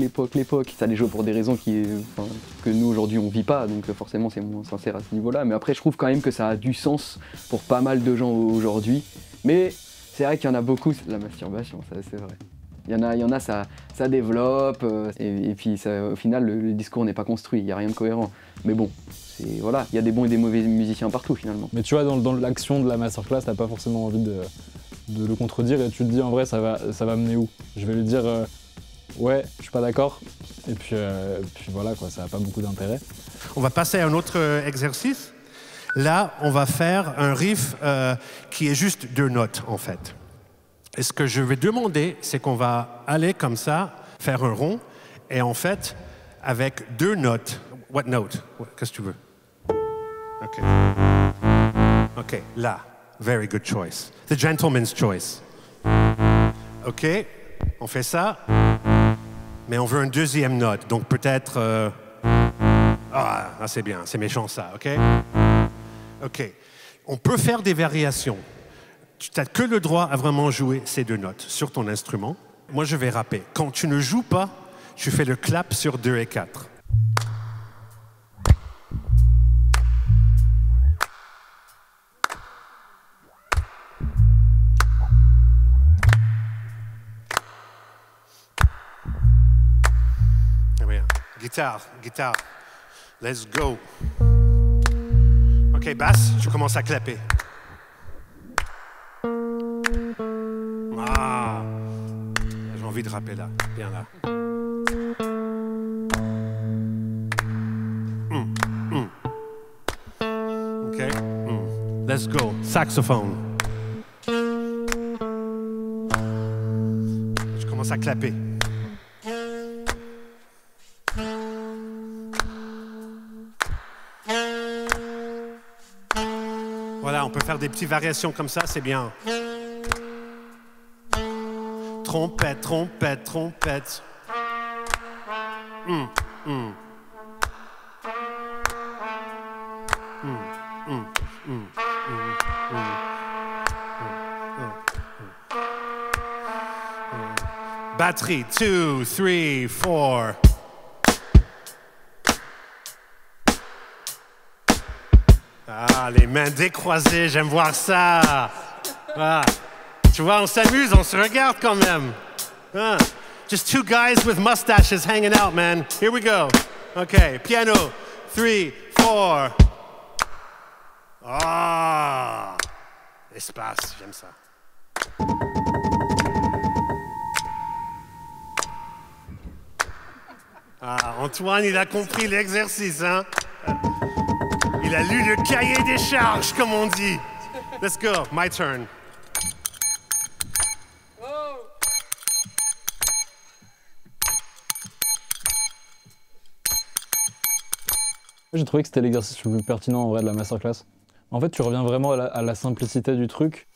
ça les joue pour des raisons que nous aujourd'hui on vit pas, donc forcément c'est moins sincère à ce niveau-là. Mais après je trouve quand même que ça a du sens pour pas mal de gens aujourd'hui. Mais c'est vrai qu'il y en a beaucoup, la masturbation, ça c'est vrai. Il y en a ça développe, et puis au final le discours n'est pas construit, il n'y a rien de cohérent. Mais bon, voilà, il y a des bons et des mauvais musiciens partout finalement. Mais tu vois, dans l'action de la masterclass, t'as pas forcément envie de le contredire, et tu te dis en vrai, ça va mener où? Je vais lui dire ouais, je suis pas d'accord, et puis voilà quoi, ça a pas beaucoup d'intérêt. On va passer à un autre exercice. Là, on va faire un riff qui est juste 2 notes, en fait. Et ce que je vais demander, c'est qu'on va aller comme ça, faire un rond, et en fait, avec 2 notes. What note? Qu'est-ce que tu veux? OK. OK, là. Very good choice. The gentleman's choice. OK, on fait ça, mais on veut une 2e note, donc peut-être... Ah, c'est bien, c'est méchant ça, OK? OK. On peut faire des variations. Tu n'as que le droit à vraiment jouer ces 2 notes sur ton instrument. Moi, je vais rapper. Quand tu ne joues pas, tu fais le clap sur 2 et 4. Guitare. Let's go. OK, basse, tu commences à clapper. Ah, j'ai envie de rapper là, bien là. OK, let's go. Saxophone. Je commence à clapper. Voilà, on peut faire des petites variations comme ça, c'est bien. Trompette, trompette, trompette. Batterie, 2, 3, 4. Ah, les mains décroisées, j'aime voir ça. Ah. Tu vois, on s'amuse, on se regarde quand même. Ah. Just two guys with mustaches hanging out, man. Here we go. Okay, piano, 3, 4. Ah, espace, j'aime ça. Ah, Antoine, il a compris l'exercice, hein? Il a lu le cahier des charges, comme on dit. Let's go, my turn. J'ai trouvé que c'était l'exercice le plus pertinent en vrai de la masterclass. En fait, tu reviens vraiment à la simplicité du truc.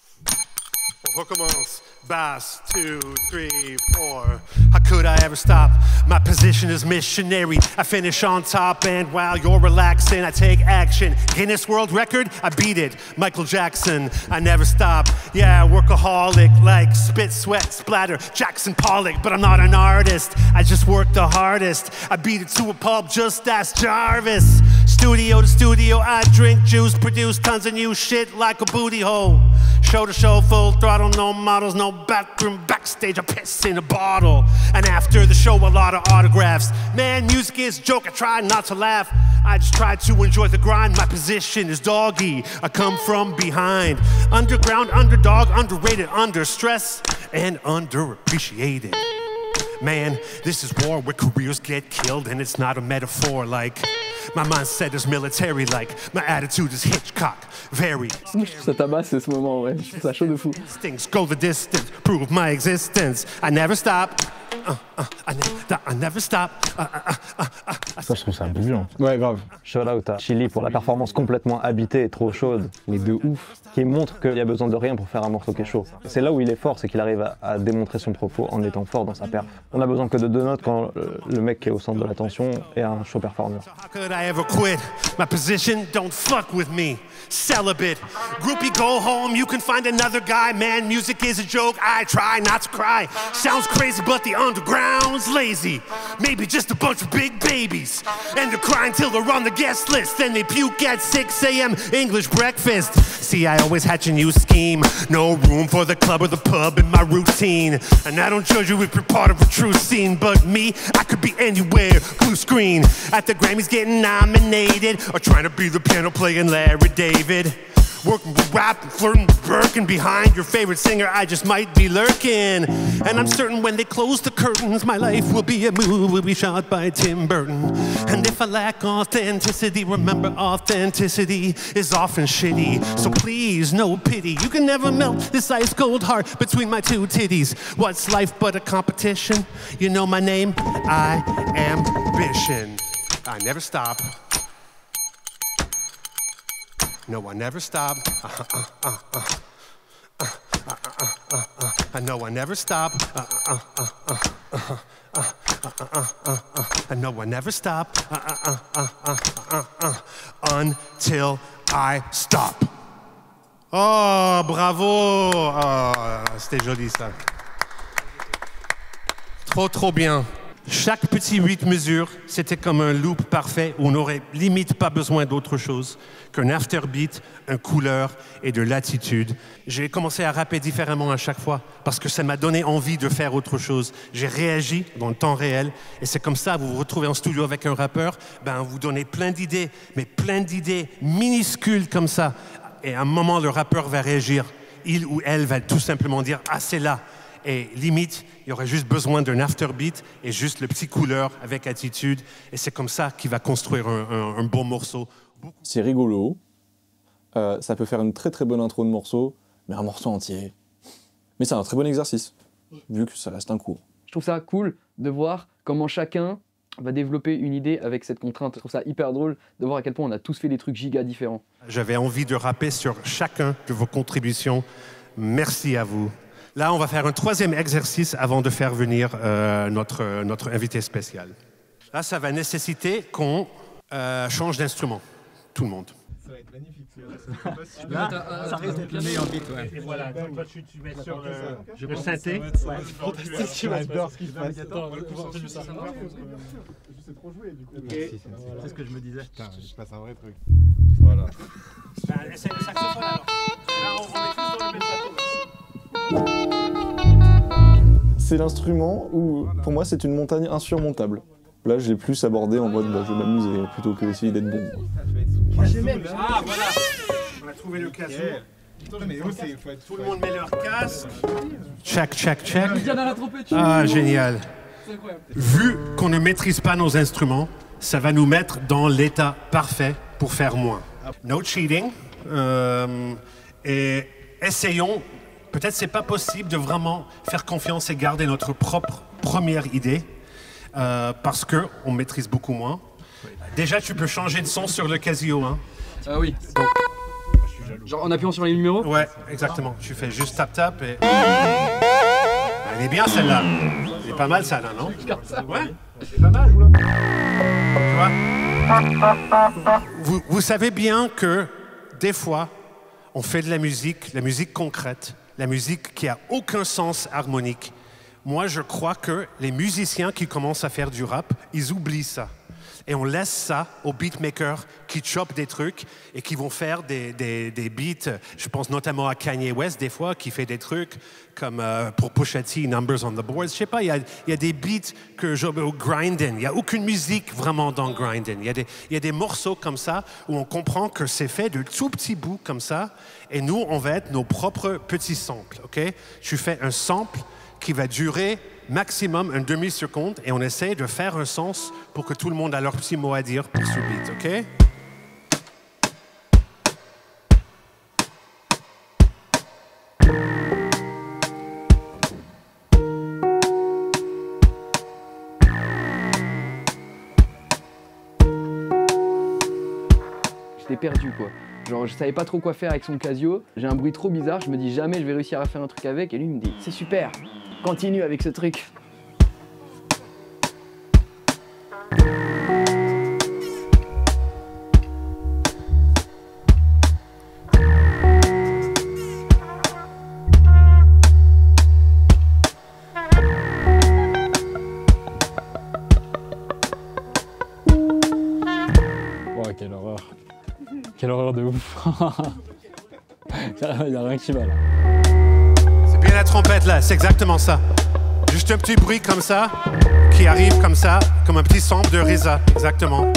On recommence. Bass, 2, 3, 4. How could I ever stop? My position is missionary. I finish on top, and while you're relaxing, I take action. Guinness World Record, I beat it. Michael Jackson, I never stop. Yeah, workaholic, like spit, sweat, splatter. Jackson Pollock, but I'm not an artist. I just work the hardest. I beat it to a pulp, just ask Jarvis. Studio to studio, I drink juice, produce tons of new shit like a booty hole. Show to show, full throttle, no models, no bathroom, backstage, I piss in a bottle. And after the show, a lot of autographs. Man, music is a joke, I try not to laugh. I just try to enjoy the grind. My position is doggy, I come from behind. Underground, underdog, underrated, under stress, and underappreciated. Man, this is war where careers get killed, and it's not a metaphor like my mindset is military, like my attitude is Hitchcock. Very. Je trouve ça tabasse ce moment, ouais. Je trouve ça chaud de fou. Instincts go the distance, prove my existence. I never stop. I never stop. Ça, je trouve ça bouillant. Ouais, grave. Shout out à Chili pour la performance complètement habitée et trop chaude, mais de ouf, qui montre qu'il y a besoin de rien pour faire un morceau qui est chaud. C'est là où il est fort, c'est qu'il arrive à démontrer son propos en étant fort dans sa perf. On a besoin que de 2 notes quand le mec qui est au centre de l'attention est un show performer. How could I ever quit? My position, don't fuck with me. Celibate. Groupie, go home, you can find another guy. Man, music is a joke, I try not to cry. Sounds crazy, but the underground's lazy. Maybe just a bunch of big babies. And they're crying till they're on the guest list. Then they puke at 6 a.m. English breakfast. See, I always hatch a new scheme. No room for the club or the pub in my routine. And I don't judge you if you're part of a true scene. But me, I could be anywhere. Blue screen. At the Grammys getting nominated. Or trying to be the piano playing Larry David. Working with rap and flirting with Birkin. Behind your favorite singer, I just might be lurking. And I'm certain when they close the curtains, my life will be a movie will be shot by Tim Burton. And if I lack authenticity, remember authenticity is often shitty. So please, no pity. You can never melt this ice cold heart between my two titties. What's life but a competition? You know my name? I am Ambition. I never stop. No, I never stop. I know I never stop. I know I never stop. Until I stop. Oh, bravo. Oh, c'était joli ça. Trop bien. Chaque petit 8 mesures, c'était comme un loop parfait où on n'aurait limite pas besoin d'autre chose qu'un afterbeat, un couleur et de l'attitude. J'ai commencé à rapper différemment à chaque fois parce que ça m'a donné envie de faire autre chose. J'ai réagi dans le temps réel et c'est comme ça, vous vous retrouvez en studio avec un rappeur, vous donnez plein d'idées, mais plein d'idées minuscules comme ça. Et à un moment, le rappeur va réagir. Il ou elle va tout simplement dire « Ah, c'est là ». Et limite, il y aurait juste besoin d'un afterbeat et juste le petit couleur avec attitude. Et c'est comme ça qu'il va construire un beau morceau. C'est rigolo. Ça peut faire une très très bonne intro de morceau, mais un morceau entier. Mais c'est un très bon exercice, vu que ça reste un cours. Je trouve ça cool de voir comment chacun va développer une idée avec cette contrainte. Je trouve ça hyper drôle de voir à quel point on a tous fait des trucs giga différents. J'avais envie de rapper sur chacun de vos contributions. Merci à vous. Là, on va faire un troisième exercice avant de faire venir notre invité spécial. Là, ça va nécessiter qu'on change d'instrument, tout le monde. Ça va être magnifique. Là, ça risque d'être le meilleur beat, ouais. Et voilà, toi tu mets sur le synthé. Fantastique, j'adore ce qu'il fait. C'est trop joué du coup. C'est ce que je me disais. Putain, je passe un vrai truc. Voilà. Essaye le saxophone alors. Là, on est tous sur le même bateau. C'est l'instrument où, pour moi, c'est une montagne insurmontable. Là, je l'ai plus abordé en mode je vais m'amuser plutôt que essayer d'être bon. Ah voilà, on a trouvé le casou. Tout le monde met leur casque. Check, check, check. Ah, génial. Vu qu'on ne maîtrise pas nos instruments, ça va nous mettre dans l'état parfait pour faire moins. No cheating. Et essayons, peut-être c'est pas possible de vraiment faire confiance et garder notre propre première idée, parce qu'on maîtrise beaucoup moins. Déjà, tu peux changer de son sur le Casio. Hein. Ah oui. Donc, genre en appuyant sur les numéros? Ouais, exactement. Tu fais juste tap-tap et... Elle est bien celle-là. Elle est pas mal celle-là, non? Ouais, c'est pas mal. Tu vois? Vous savez bien que des fois, on fait de la musique concrète, la musique qui a aucun sens harmonique. Moi, je crois que les musiciens qui commencent à faire du rap, ils oublient ça. Et on laisse ça aux beatmakers qui chopent des trucs et qui vont faire des beats. Je pense notamment à Kanye West, des fois, qui fait des trucs comme pour Pusha T, Numbers on the Boards. Je sais pas, il y a des beats que au grinding. Il n'y a aucune musique vraiment dans grinding. Il y a des morceaux comme ça où on comprend que c'est fait de tout petits bouts comme ça. Et nous, on va être nos propres petits samples. Okay? Tu fais un sample qui va durer maximum une demi-seconde et on essaie de faire un sens pour que tout le monde a leur petit mot à dire pour ce beat, ok? J'étais perdu quoi. Genre je savais pas trop quoi faire avec son Casio, j'ai un bruit trop bizarre, je me dis jamais je vais réussir à faire un truc avec et lui il me dit c'est super, continue avec ce truc. Oh, quelle horreur. Quelle horreur de ouf. Il n'y a rien qui va là. C'est bien la trompette là, c'est exactement ça. Juste un petit bruit comme ça, qui arrive comme ça, comme un petit sample de RZA, exactement.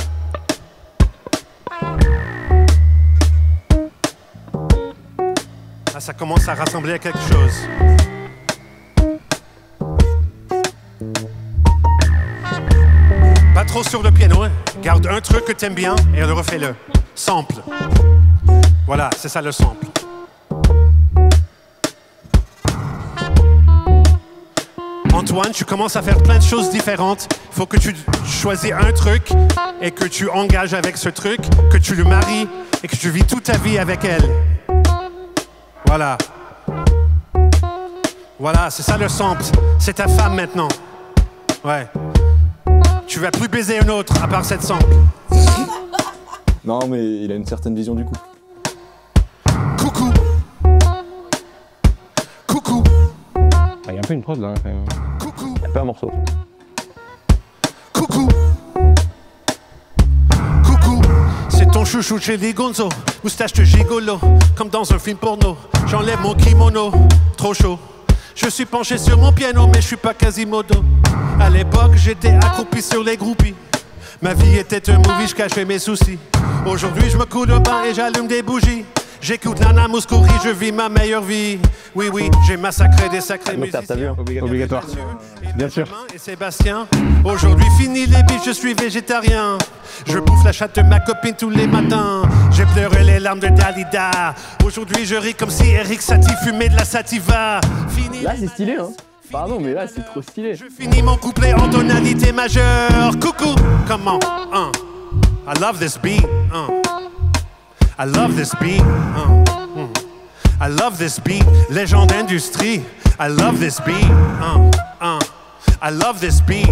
Là, ça commence à rassembler à quelque chose. Pas trop sur le piano, hein. Garde un truc que t'aimes bien et refais-le. Sample. Voilà, c'est ça le sample. Antoine, tu commences à faire plein de choses différentes. Il faut que tu choisis un truc et que tu engages avec ce truc, que tu le maries et que tu vis toute ta vie avec elle. Voilà. Voilà, c'est ça le sample. C'est ta femme maintenant. Ouais. Tu vas plus baiser un autre à part cette sample. Non, mais il a une certaine vision du couple. Coucou. Coucou. Il y a un peu une prod là quand même. Coucou. Un peu un morceau. Coucou. Coucou. C'est ton chouchou chez les Gonzo. Moustache de gigolo, comme dans un film porno. J'enlève mon kimono, trop chaud. Je suis penché sur mon piano, mais je suis pas Quasimodo. À l'époque, j'étais accroupi sur les groupies. Ma vie était un movie, je cachais mes soucis. Aujourd'hui, je me coule au bain et j'allume des bougies. J'écoute Nana Mouskouri, je vis ma meilleure vie. Oui, oui, j'ai massacré des sacrés musiciens. T'as vu, hein. Obligatoire. Bien sûr. Et Sébastien, aujourd'hui fini les biches, je suis végétarien. Je bouffe la chatte de ma copine tous les matins. J'ai pleuré les larmes de Dalida. Aujourd'hui je ris comme si Eric Satie fumait de la sativa. Fini Là c'est stylé hein. Pardon mais là c'est trop stylé. Je finis mon couplet en tonalité majeure. Coucou, comment? I love this beat. I love this beat. I love this beat. Légende industrie. I love this beat. I love this beat.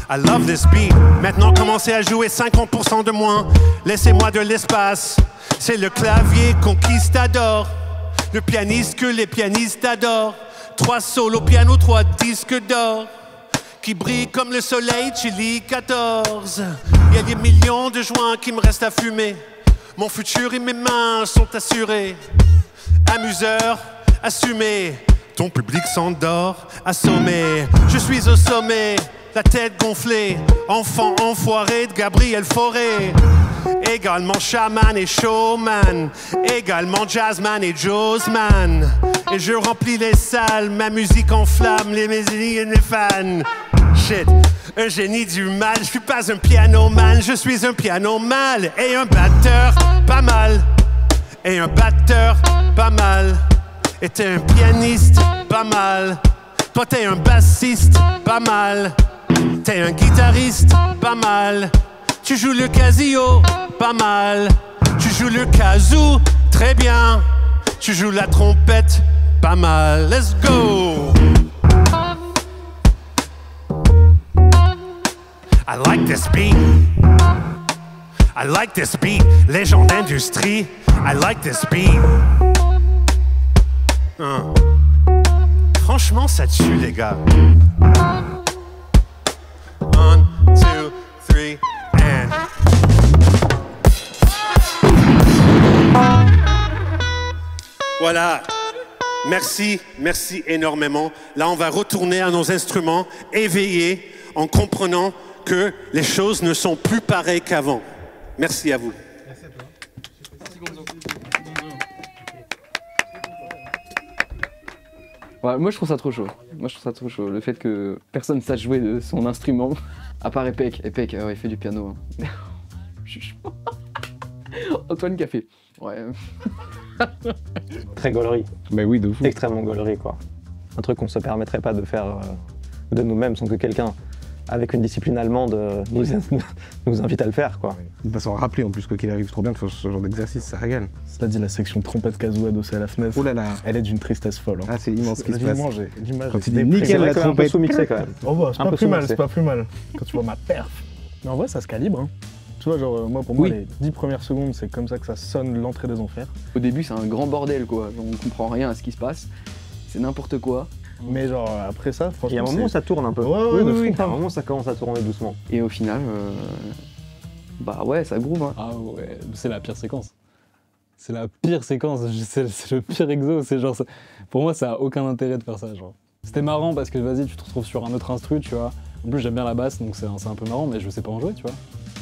I love this beat. Maintenant, commencez à jouer 50% de moins. Laissez-moi de l'espace. C'est le clavier conquistador. Le pianiste que les pianistes adorent. 3 solos piano, 3 disques d'or. Qui brillent comme le soleil, Chili 14. Il y a des millions de joints qui me restent à fumer. Mon futur et mes mains sont assurés. Amuseur, assumé. Ton public s'endort, assommé. Je suis au sommet, la tête gonflée. Enfant enfoiré de Gabriel Fauré. Également chaman et showman. Également jazzman et Joesman. Et je remplis les salles, ma musique enflamme les musiques et les fans. Shit, un génie du mal, je suis pas un pianoman, je suis un piano mal. Et un batteur, pas mal. Et un batteur, pas mal. Et t'es un pianiste, pas mal. Toi t'es un bassiste, pas mal. T'es un guitariste, pas mal. Tu joues le casio, pas mal. Tu joues le kazoo, très bien. Tu joues la trompette, pas mal. Let's go! I like this beat. I like this beat. Légende d'industrie. I like this beat. Franchement, ça tue, les gars. 1, 2, 3, and... Voilà. Merci, merci énormément. Là, on va retourner à nos instruments, éveillés, en comprenant que les choses ne sont plus pareilles qu'avant. Merci à vous. Merci à toi. Ouais, moi je trouve ça trop chaud. Le fait que personne sache jouer de son instrument, à part Epec. Epec, il fait du piano. Hein. Antoine Café. Ouais. Très gaulerie. Mais oui, de fou. Extrêmement gaulerie, quoi. Un truc qu'on se permettrait pas de faire de nous-mêmes sans que quelqu'un avec une discipline allemande nous invite à le faire, quoi. Il va s'en rappeler en plus, quoi qu'il arrive, trop bien de faire ce genre d'exercice, ça régale. Cela dit, la section trompette kazoo adossée à la fenêtre, Oh là là. elle est d'une tristesse folle. Hein. Ah, c'est immense ce qui se J'ai passe. mangé l'image. Quand est il dit dépressive. nickel la Un peu trompette. sous-mixé quand même. Oh bah, c'est Un pas peu plus mal, sous-mixé. c'est pas plus mal. Quand tu vois ma perf. Mais en vrai, ça se calibre. Hein. Tu vois, genre, moi, pour moi, les 10 premières secondes, c'est comme ça que ça sonne l'entrée des enfers. Au début, c'est un grand bordel, quoi. On comprend rien à ce qui se passe. C'est n'importe quoi. Mais genre, après ça, franchement. Il y a un moment où ça tourne un peu. Ouais, oui, de oui, fou, il y a un moment où ça commence à tourner doucement. Et au final, bah ouais, ça groove. Hein. Ah ouais, c'est la pire séquence. C'est la pire séquence, c'est le pire exo. C'est genre, pour moi, ça a aucun intérêt de faire ça. Genre. C'était marrant parce que vas-y, tu te retrouves sur un autre instru, tu vois. En plus, j'aime bien la basse, donc c'est un peu marrant, mais je sais pas en jouer, tu vois.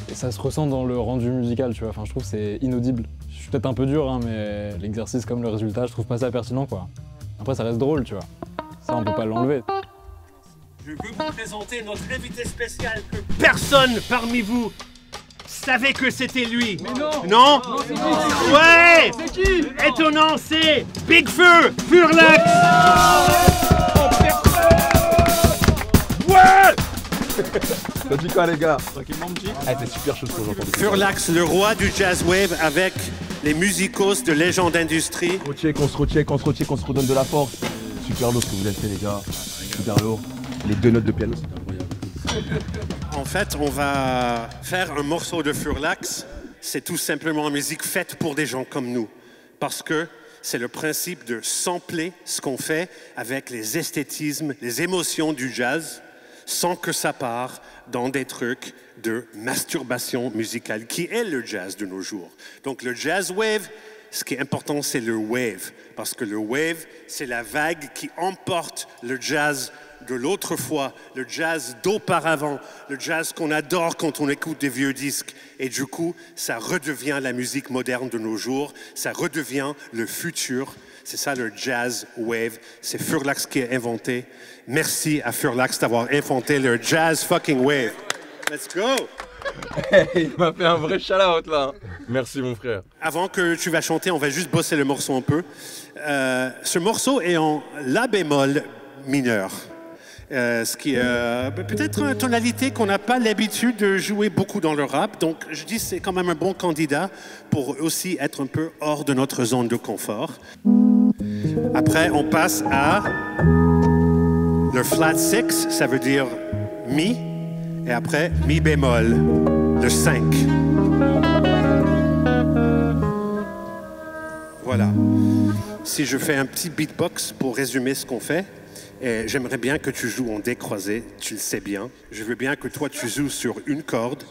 Et ça se ressent dans le rendu musical, tu vois. Enfin, je trouve que c'est inaudible. Je suis peut-être un peu dur, hein, mais l'exercice comme le résultat, je trouve pas ça pertinent, quoi. Après, ça reste drôle, tu vois. Ça, on peut pas l'enlever. Je veux vous présenter notre invité spécial que personne parmi vous savait que c'était lui. Mais non. Non, c'est qui? Ouais. C'est qui? Étonnant, c'est Big Feu, Furlax. Ouais. T'as dit quoi les gars? Tranquillement petit? Ah c'est super chaud ce que j'entends. Furlax, le roi du jazz wave avec les musicos de Légende d'Industrie. Qu'on se redonne de la force. Super lourd ce que vous avez fait les gars. Super lourd. Les 2 notes de piano, c'est incroyable. En fait, on va faire un morceau de Furlax. C'est tout simplement une musique faite pour des gens comme nous. Parce que c'est le principe de sampler ce qu'on fait avec les esthétismes, les émotions du jazz, sans que ça parte dans des trucs de masturbation musicale, qui est le jazz de nos jours. Donc le jazz wave, ce qui est important, c'est le wave. Parce que le wave, c'est la vague qui emporte le jazz de l'autre fois, le jazz d'auparavant, le jazz qu'on adore quand on écoute des vieux disques. Et du coup, ça redevient la musique moderne de nos jours, ça redevient le futur. C'est ça le jazz wave. C'est Furlax qui a inventé. Merci à Furlax d'avoir inventé le jazz fucking wave. Let's go! Il m'a fait un vrai shout-out là. Merci mon frère. Avant que tu vas chanter, on va juste bosser le morceau un peu. Ce morceau est en La bémol mineur. Ce qui est peut-être une tonalité qu'on n'a pas l'habitude de jouer beaucoup dans le rap. Donc je dis c'est quand même un bon candidat pour aussi être un peu hors de notre zone de confort. Après, on passe à le flat six, ça veut dire mi. Et après, mi bémol, le 5. Voilà. Si je fais un petit beatbox pour résumer ce qu'on fait, et j'aimerais bien que tu joues en décroisé, tu le sais bien. Je veux bien que toi, tu joues sur une corde.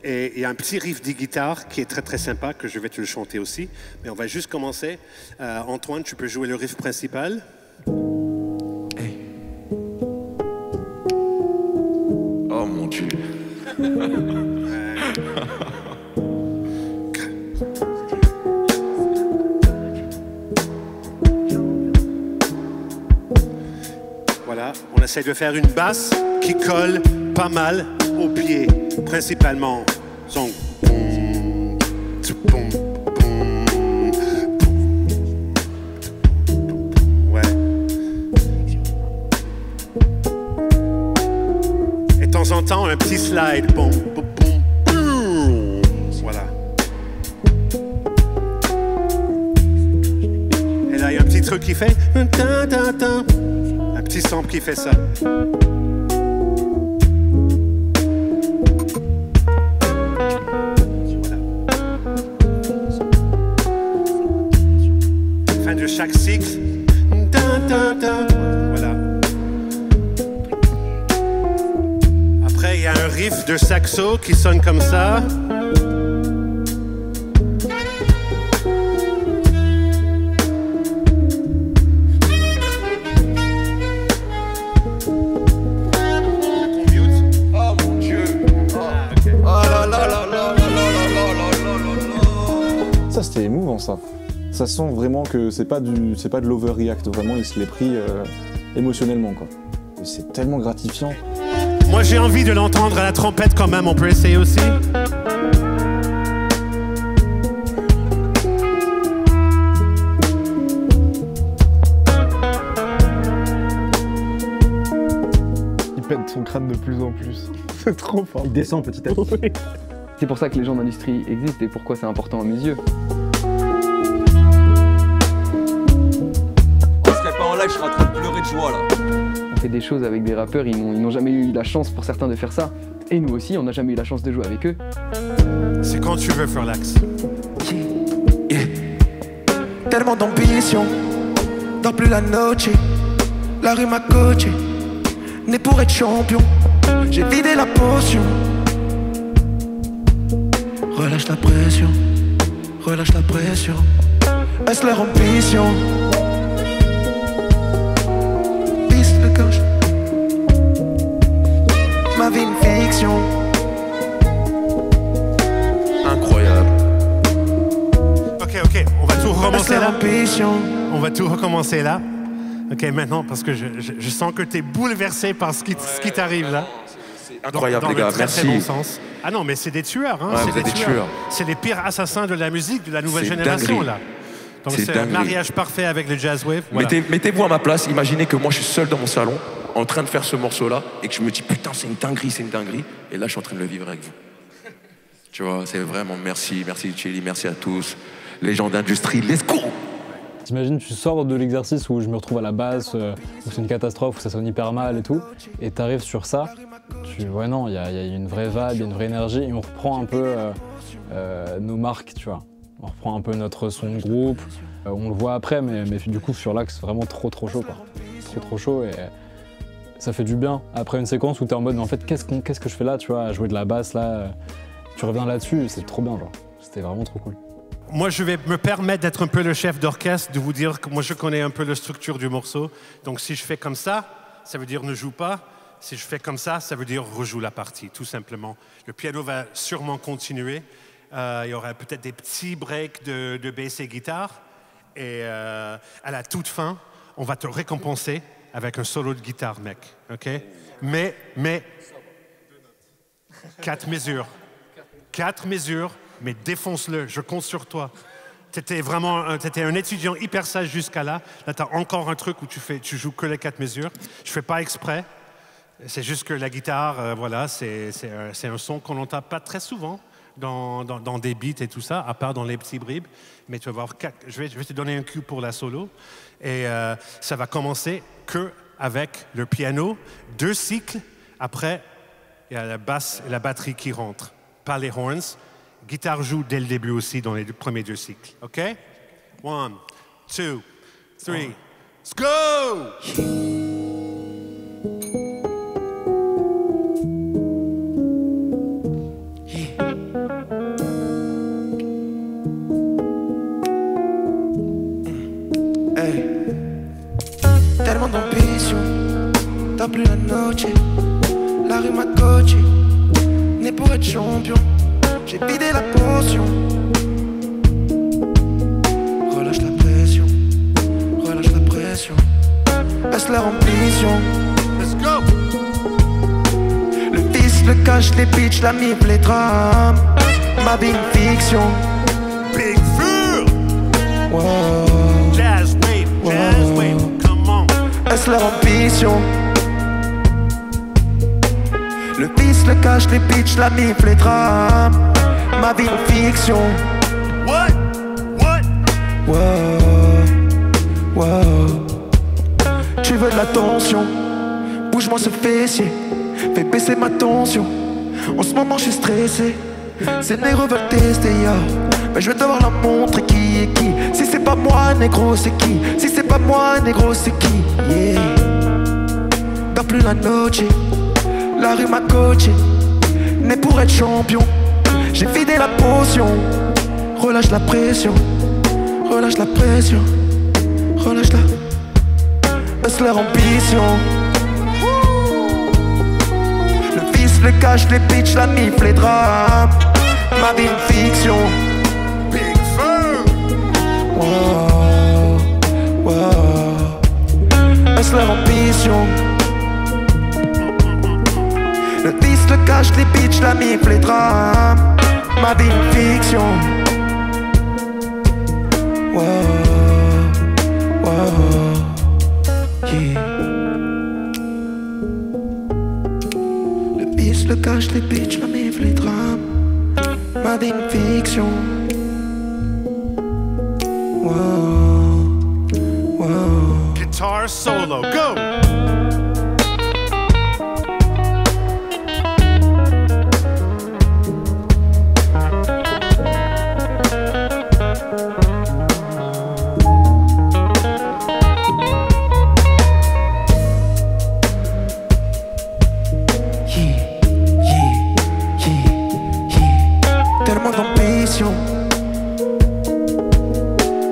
Et il y a un petit riff de guitare qui est très très sympa, que je vais te le chanter aussi. Mais on va juste commencer. Antoine, tu peux jouer le riff principal. Hey. Oh mon Dieu. Voilà, on essaie de faire une basse qui colle pas mal au pied, principalement. Son boum, boum, boum, ouais. Et de temps en temps, un petit slide. Boum, boum, boum. Voilà. Et là, il y a un petit truc qui fait. Un petit sample qui fait ça. Fin de chaque cycle. Voilà. Après, il y a un riff de saxo qui sonne comme ça. Ça, c'était émouvant, ça. Ça sent vraiment que c'est pas de l'overreact, vraiment, il se l'est pris émotionnellement, quoi. Et c'est tellement gratifiant. Moi, j'ai envie de l'entendre à la trompette quand même, on peut essayer aussi. Il pète son crâne de plus en plus. C'est trop fort. Il descend petit à petit. C'est pour ça que les gens d'industrie existent et pourquoi c'est important à mes yeux. On serait pas en live, je serais en train de pleurer de joie là. On fait des choses avec des rappeurs, ils n'ont jamais eu la chance pour certains de faire ça. Et nous aussi, on n'a jamais eu la chance de jouer avec eux. C'est quand tu veux, Furlax. Yeah. Tellement d'ambition, dans plus la noche. La rue m'a coaché, né pour être champion. J'ai vidé la potion. Relâche la pression, relâche la pression. Est-ce leur ambition? Piste de gauche. Ma vie une fiction. Incroyable. Ok, on va tout recommencer là. Ambition. On va tout recommencer là. Ok, maintenant, parce que je sens que tu es bouleversé par ce qui t'arrive là. Incroyable, dans les gars, le très, merci. très bon sens. Ah non, mais c'est des tueurs, hein. Ouais, c'est vous êtes des tueurs. C'est les pires assassins de la musique de la nouvelle C'est génération dinguerie. là. Donc C'est c'est un dinguerie. mariage parfait avec le jazz wave. Voilà. Mettez-vous à ma place, imaginez que moi je suis seul dans mon salon, en train de faire ce morceau-là, et que je me dis putain c'est une dinguerie, et là je suis en train de le vivre avec vous. Tu vois, c'est vraiment merci Chili, merci à tous, les gens d'industrie, let's go! T'imagines, tu sors de l'exercice où je me retrouve à la basse, où c'est une catastrophe, où ça sonne hyper mal et tout, et t'arrives sur ça, ouais non, il y a une vraie vibe, il y a une vraie énergie, et on reprend un peu nos marques, tu vois. On reprend un peu notre son de groupe, on le voit après, mais du coup sur l'axe, vraiment trop chaud quoi. Trop chaud, et ça fait du bien. Après une séquence où t'es en mode, mais en fait, qu'est-ce que je fais là, tu vois, à jouer de la basse là, tu reviens là-dessus, c'est trop bien, genre. C'était vraiment trop cool. Moi, je vais me permettre d'être un peu le chef d'orchestre, de vous dire que moi, je connais un peu la structure du morceau. Donc, si je fais comme ça veut dire ne joue pas. Si je fais comme ça veut dire rejoue la partie, tout simplement. Le piano va sûrement continuer. Il y aura peut-être des petits breaks de bass et guitare. Et à la toute fin, on va te récompenser avec un solo de guitare, mec. OK? Mais 4 mesures. 4 mesures. Mais défonce-le, je compte sur toi. T'étais un étudiant hyper sage jusqu'à là. Là, t'as encore un truc où tu joues que les 4 mesures. Je fais pas exprès. C'est juste que la guitare, voilà, c'est un son qu'on n'entend pas très souvent dans des beats et tout ça, à part dans les petits bribes. Mais tu vas voir, je vais te donner un cue pour la solo. Et ça va commencer que avec le piano, 2 cycles. Après, il y a la basse et la batterie qui rentrent, pas les horns. Guitare joue dès le début aussi dans les premiers 2 cycles. OK? 1, 2, 3, let's go! Hey. Tellement d'ambition, t'as plus la noche. La rue m'a coaché, né pour être champion. J'ai vidé la potion. Relâche la pression, relâche la pression. Baisse leur ambition. Let's go! Le vice, le cache, les bitches, la mif, les drames. Ma vie une fiction. Big Fur! Wow. Jazz wave, come on! Est-ce leur ambition? Le vice, le cache, les bitches, la mif, les drames. Ma vie une fiction. What? Wow, wow. Tu veux de l'attention? Bouge-moi ce fessier, fais baisser ma tension. En ce moment je suis stressé, ces négros veulent tester, ya. Mais je vais devoir leur montrer qui est qui. Si c'est pas moi, négro, c'est qui? Si c'est pas moi, négro, c'est qui? Yeah. Dans plus la noche, la rue m'a coaché, né pour être champion. J'ai vidé la potion, relâche la pression, relâche la pression, relâche la... Baisse leur ambition. Le vice, le cache, les bitches, la mif, les drames. Ma vie une fiction. Big Fur! Wow, wow. Baisse leur ambition. Le vice, le cache, les bitches, la mif, les drames. Ma vie une fiction. Wow, wow. Yeah. Le vice, le cache, les bitches, la mif, les drames. Ma vie une fiction. Wow, wow. Guitar solo, go!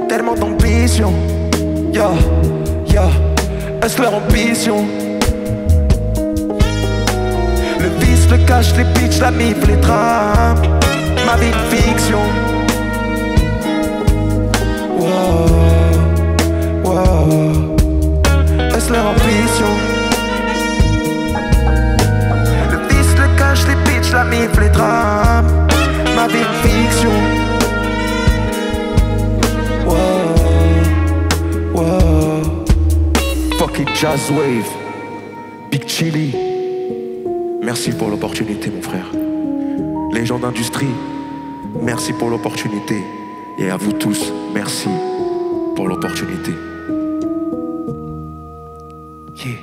Tellement d'ambition, yeah, yeah. Est-ce leur ambition? Le vice, le cache, les bitches, la mif, les drames. Ma vie une fiction. Wow, wow. Est-ce leur ambition? Le vice, le cache, les bitches, la mif, les drames. Ma vie une fiction. Wow, wow. Fucking Jazz Wave, Big Chili. Merci pour l'opportunité, mon frère. Les gens d'industrie, merci pour l'opportunité. Et à vous tous, merci pour l'opportunité. Yeah.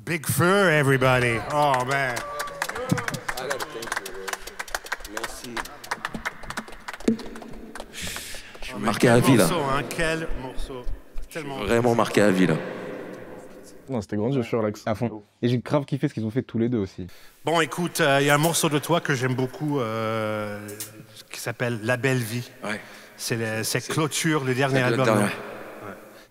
Big Fur, everybody. Oh, man. Marqué à vie là. Quel morceau. Tellement Vraiment marqué à vie là. Non, c'était grandiose, je suis relax. À fond. Et j'ai grave kiffé ce qu'ils ont fait tous les deux aussi. Bon, écoute, il y a un morceau de toi que j'aime beaucoup qui s'appelle La Belle Vie. Ouais. C'est Clôture, le dernier album. Ouais.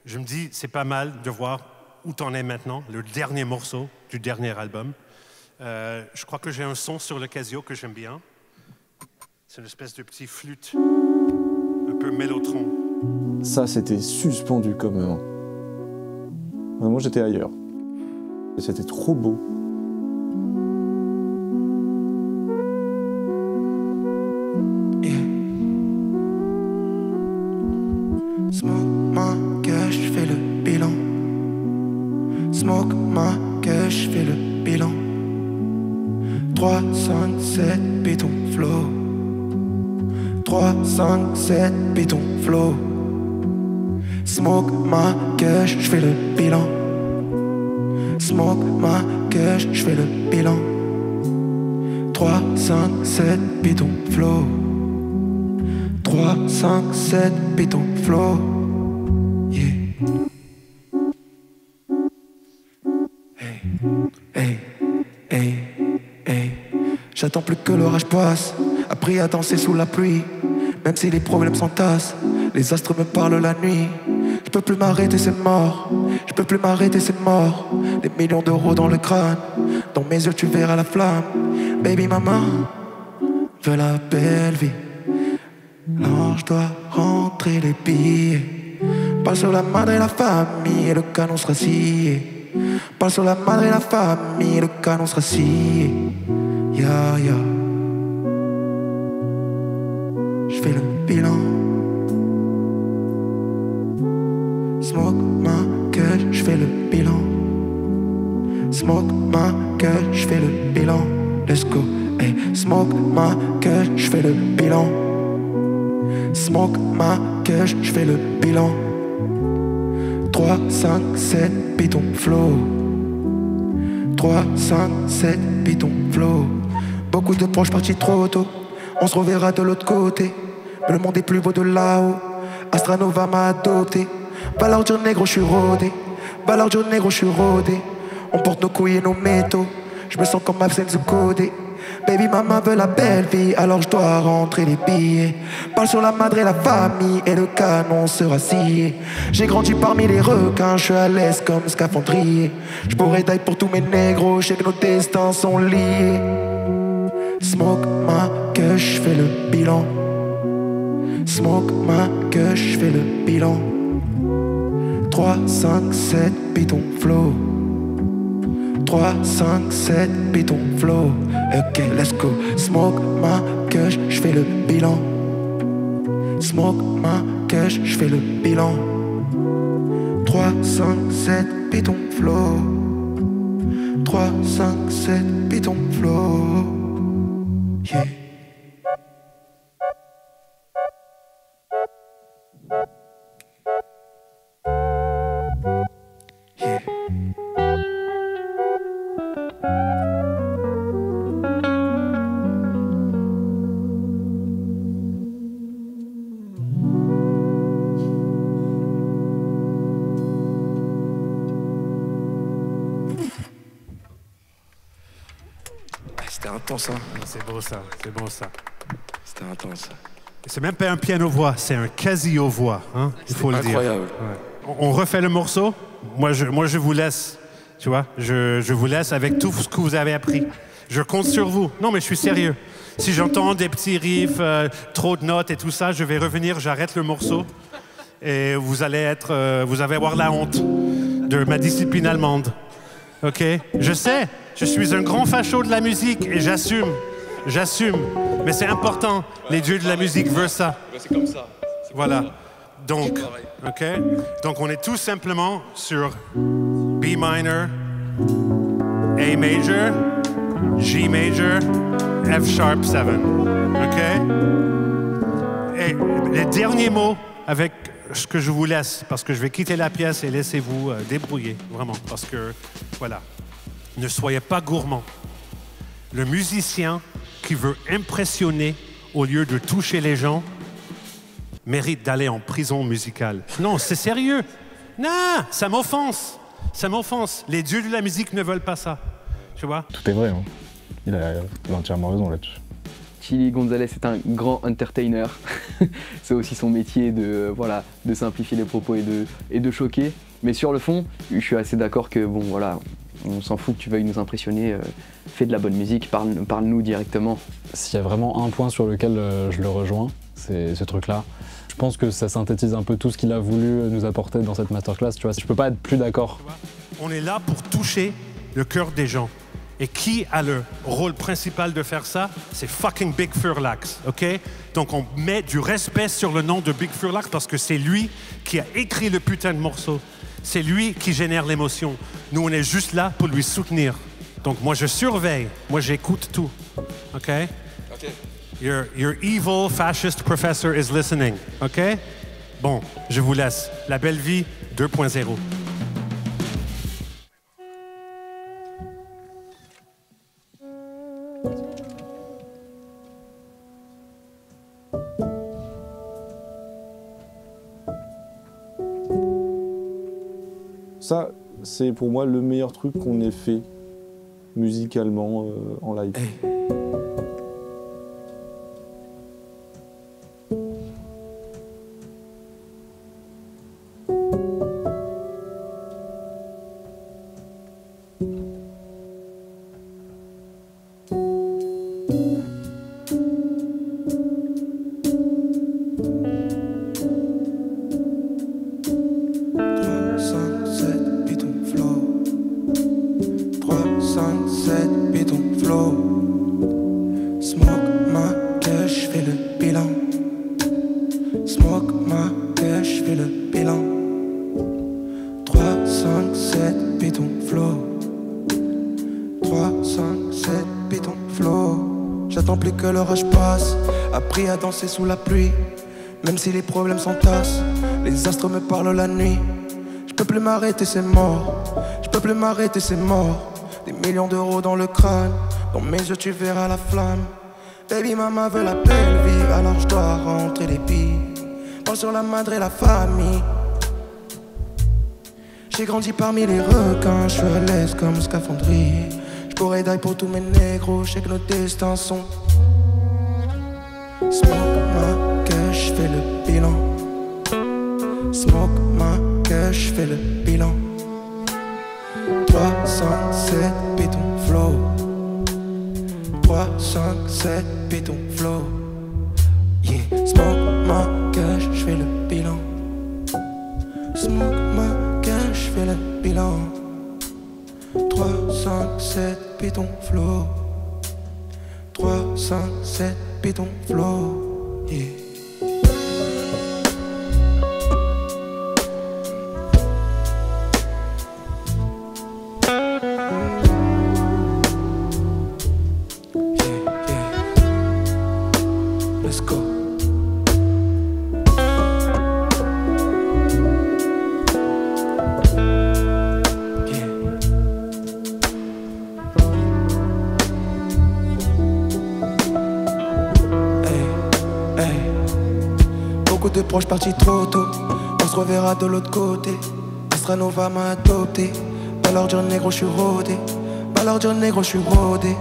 Je me dis, c'est pas mal de voir où t'en es maintenant, le dernier morceau du dernier album. Je crois que j'ai un son sur le Casio que j'aime bien. C'est une espèce de petit flûte, un peu mélotron. Ça, c'était suspendu comme... Vraiment, j'étais ailleurs. Et c'était trop beau. Smoke ma cash, je fais le bilan. Smoke ma cash, je fais le bilan. 3, 5, 7, béton flow. 3, 5, 7, béton flow. Smoke ma cash, je fais le bilan. Smoke ma cash, j'fais le bilan. 3, 5, 7, bidon flow. 3, 5, 7, bidon flow. Yeah. Hey, hey, hey, hey. J'attends plus que l'orage passe. Appris à danser sous la pluie. Même si les problèmes s'entassent, les astres me parlent la nuit. Je peux plus m'arrêter, c'est mort. Je peux plus m'arrêter, c'est mort. Des millions d'euros dans le crâne. Dans mes yeux, tu verras la flamme. Baby, maman veut la belle vie. Non, je dois rentrer les billets. Parle sur la madre et la famille et le canon sera scié. Parle sur la madre et la famille et le canon sera scié. Ya, ya. J'fais le bilan. Smoke ma gueule, j'fais le bilan. Smoke ma gueule, j'fais le bilan. Let's go, hey. Smoke ma gueule, j'fais le bilan. Smoke ma gueule, j'fais le bilan. 3, 5, 7, bidon flow. 3, 5, 7, bidon flow. Beaucoup de proches partis trop tôt. On se reverra de l'autre côté. Mais le monde est plus beau de là-haut. Astranova m'a adopté. Valeur du négro, j'suis rodé. Valeur du négro, j'suis rodé. On porte nos couilles et nos métaux. J'me sens comme absence codé. Baby maman veut la belle vie, alors j'dois rentrer les billets. Parle sur la madre et la famille et le canon sera scié. J'ai grandi parmi les requins, j'suis à l'aise comme scaphandrier. J'pourrais die pour tous mes négros, j'sais que nos destins sont liés. Smoke ma gueule, j'fais le bilan. Smoke ma gueule, j'fais le bilan. 3, 5, 7, bidon flow. 3, 5, 7, bidon flow. Ok, let's go. Smoke ma gueule, j'fais le bilan. Smoke ma gueule, j'fais le bilan. 3, 5, 7, bidon flow. 3, 5, 7, bidon flow. Yeah. C'était intense, hein. C'est beau ça, c'est beau ça. C'était intense. C'est même pas un piano-voix, c'est un quasi-voix, hein, il faut le dire. Incroyable. Ouais. On refait le morceau. Moi, je vous laisse, tu vois. Je vous laisse avec tout ce que vous avez appris. Je compte sur vous. Non, mais je suis sérieux. Si j'entends des petits riffs, trop de notes et tout ça, je vais revenir, j'arrête le morceau. Et vous allez avoir la honte de ma discipline allemande. OK? Je sais, je suis un grand facho de la musique et j'assume. J'assume. Mais c'est important. Les dieux de la musique veulent ça. C'est comme ça. Voilà. Donc, OK? Donc, on est tout simplement sur B minor, A major, G major, F sharp 7. OK? Et les derniers mots avec ce que je vous laisse, parce que je vais quitter la pièce et laissez-vous débrouiller, vraiment. Parce que, voilà, ne soyez pas gourmand. Le musicien qui veut impressionner au lieu de toucher les gens mérite d'aller en prison musicale. Non, c'est sérieux. Non, ça m'offense. Ça m'offense. Les dieux de la musique ne veulent pas ça. Tu vois? Tout est vrai, hein. Il a entièrement raison là-dessus. Chili Gonzalez est un grand entertainer. C'est aussi son métier de simplifier les propos et de choquer. Mais sur le fond, je suis assez d'accord que bon voilà, on s'en fout que tu veuilles nous impressionner. Fais de la bonne musique, parle-nous directement. S'il y a vraiment un point sur lequel je le rejoins, c'est ce truc-là. Je pense que ça synthétise un peu tout ce qu'il a voulu nous apporter dans cette masterclass. Tu vois, je peux pas être plus d'accord. On est là pour toucher le cœur des gens. Et qui a le rôle principal de faire ça? C'est fucking Big Furlax, OK? Donc on met du respect sur le nom de Big Furlax parce que c'est lui qui a écrit le putain de morceau. C'est lui qui génère l'émotion. Nous, on est juste là pour lui soutenir. Donc moi, je surveille. Moi, j'écoute tout, OK? OK. Your evil fascist professor is listening, OK? Bon, je vous laisse. La belle vie 2.0. ça, c'est pour moi le meilleur truc qu'on ait fait musicalement en live. Danser sous la pluie, même si les problèmes s'entassent. Les astres me parlent la nuit. Je peux plus m'arrêter, c'est mort. Je peux plus m'arrêter, c'est mort. Des millions d'euros dans le crâne. Dans mes yeux, tu verras la flamme. Baby, maman veut la belle vie, alors je dois rentrer les billes. Parle sur la madre et la famille. J'ai grandi parmi les requins, je suis à l'aise comme scaphandrier. Je pourrais die pour tous mes négros, je sais que nos destins sont. Smoke ma cash, fais le bilan. Smoke ma cash, fais le bilan. 3, 5, 7, béton flow. 3, 5, 7, béton flow. Yeah, smoke ma cash, je fais le bilan. Smoke ma cash, fais le bilan. 3, 5, 7, béton flow. 3, 5, 7, béton flow, yeah. Let's go. De proches partis trop tôt, on se reverra de l'autre côté. Astranova m'a adopté, pas leur dire négro je suis rodé, pas leur dire négro je suis rodé.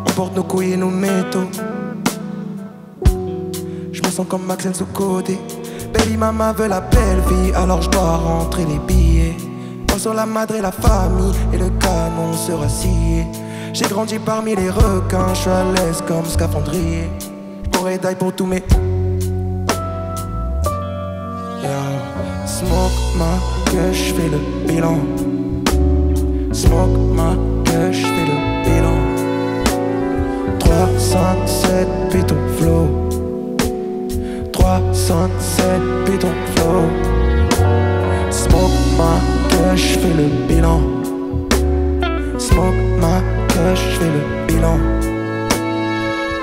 On porte nos couilles et nos métaux. Je me sens comme Maxence sous-côté. Baby maman veut la belle vie, alors je dois rentrer les billets. Pense sur la madre et la famille, et le canon sera scié. J'ai grandi parmi les requins, je suis à l'aise comme scaphandrier. Je pourrais die pour tous mes. Smoke ma cash, fais le bilan. Smoke ma cash, fais le bilan. 3, 5, 7, béton flow. 3, 5, 7, béton flow. Smoke ma cash, fais le bilan. Smoke ma cash, fais le bilan.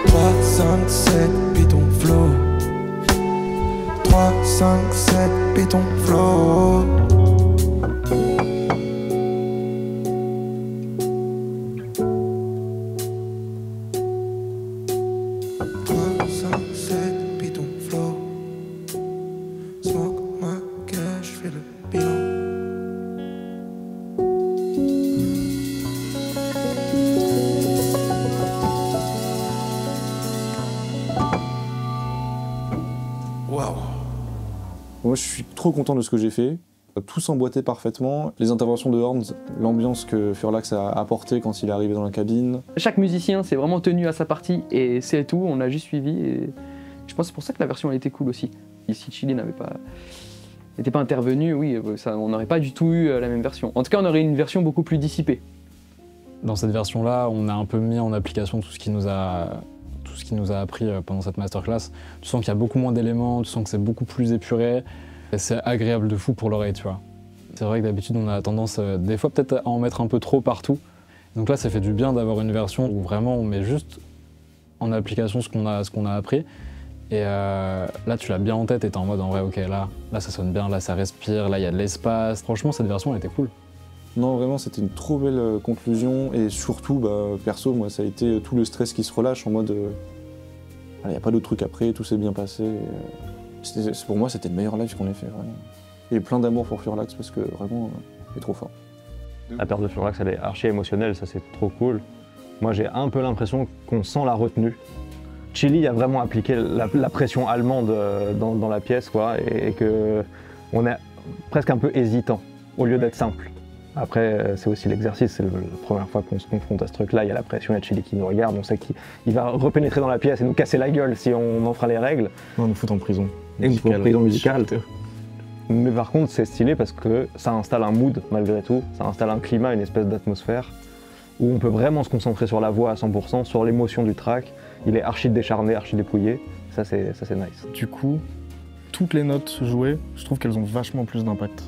3, 5, 7, béton flow. 3, 5, 7, béton flow. Moi, je suis trop content de ce que j'ai fait. Tout s'emboîtait parfaitement. Les interventions de Horns, l'ambiance que Furlax a apportée quand il est arrivé dans la cabine. Chaque musicien s'est vraiment tenu à sa partie et c'est tout, on a juste suivi. Et je pense que c'est pour ça que la version a été cool aussi. Si Chili n'était pas intervenu, oui, on n'aurait pas du tout eu la même version. En tout cas, on aurait une version beaucoup plus dissipée. Dans cette version-là, on a un peu mis en application tout ce qui nous a appris pendant cette masterclass. Tu sens qu'il y a beaucoup moins d'éléments, tu sens que c'est beaucoup plus épuré. Et c'est agréable de fou pour l'oreille, tu vois. C'est vrai que d'habitude, on a tendance, des fois, peut-être à en mettre un peu trop partout. Donc là, ça fait du bien d'avoir une version où vraiment on met juste en application ce qu'on a appris. Et là, tu l'as bien en tête et t'es en mode, en vrai, ok, là, ça sonne bien, là, ça respire, là, il y a de l'espace. Franchement, cette version, elle était cool. Non, vraiment, c'était une trop belle conclusion. Et surtout, perso, moi, ça a été tout le stress qui se relâche en mode, il n'y a pas d'autre truc après, tout s'est bien passé. Pour moi, c'était le meilleur live qu'on ait fait, vraiment. Et plein d'amour pour Furlax, parce que vraiment, est trop fort. La perte de Furax, elle est archi émotionnelle, ça c'est trop cool. Moi j'ai un peu l'impression qu'on sent la retenue. Chili a vraiment appliqué la pression allemande dans la pièce, quoi, et qu'on est presque un peu hésitant, au lieu d'être simple. Après, c'est aussi l'exercice, c'est la première fois qu'on se confronte à ce truc-là, il y a la pression, il y a Chili qui nous regarde, on sait qu'il va repénétrer dans la pièce et nous casser la gueule si on enfreint les règles. Non, nous foutre en prison. Et nous foutre en prison musicale. Mais par contre, c'est stylé parce que ça installe un mood, malgré tout, ça installe un climat, une espèce d'atmosphère, où on peut vraiment se concentrer sur la voix à 100%, sur l'émotion du track. Il est archi décharné, archi dépouillé, ça c'est nice. Du coup, toutes les notes jouées, je trouve qu'elles ont vachement plus d'impact.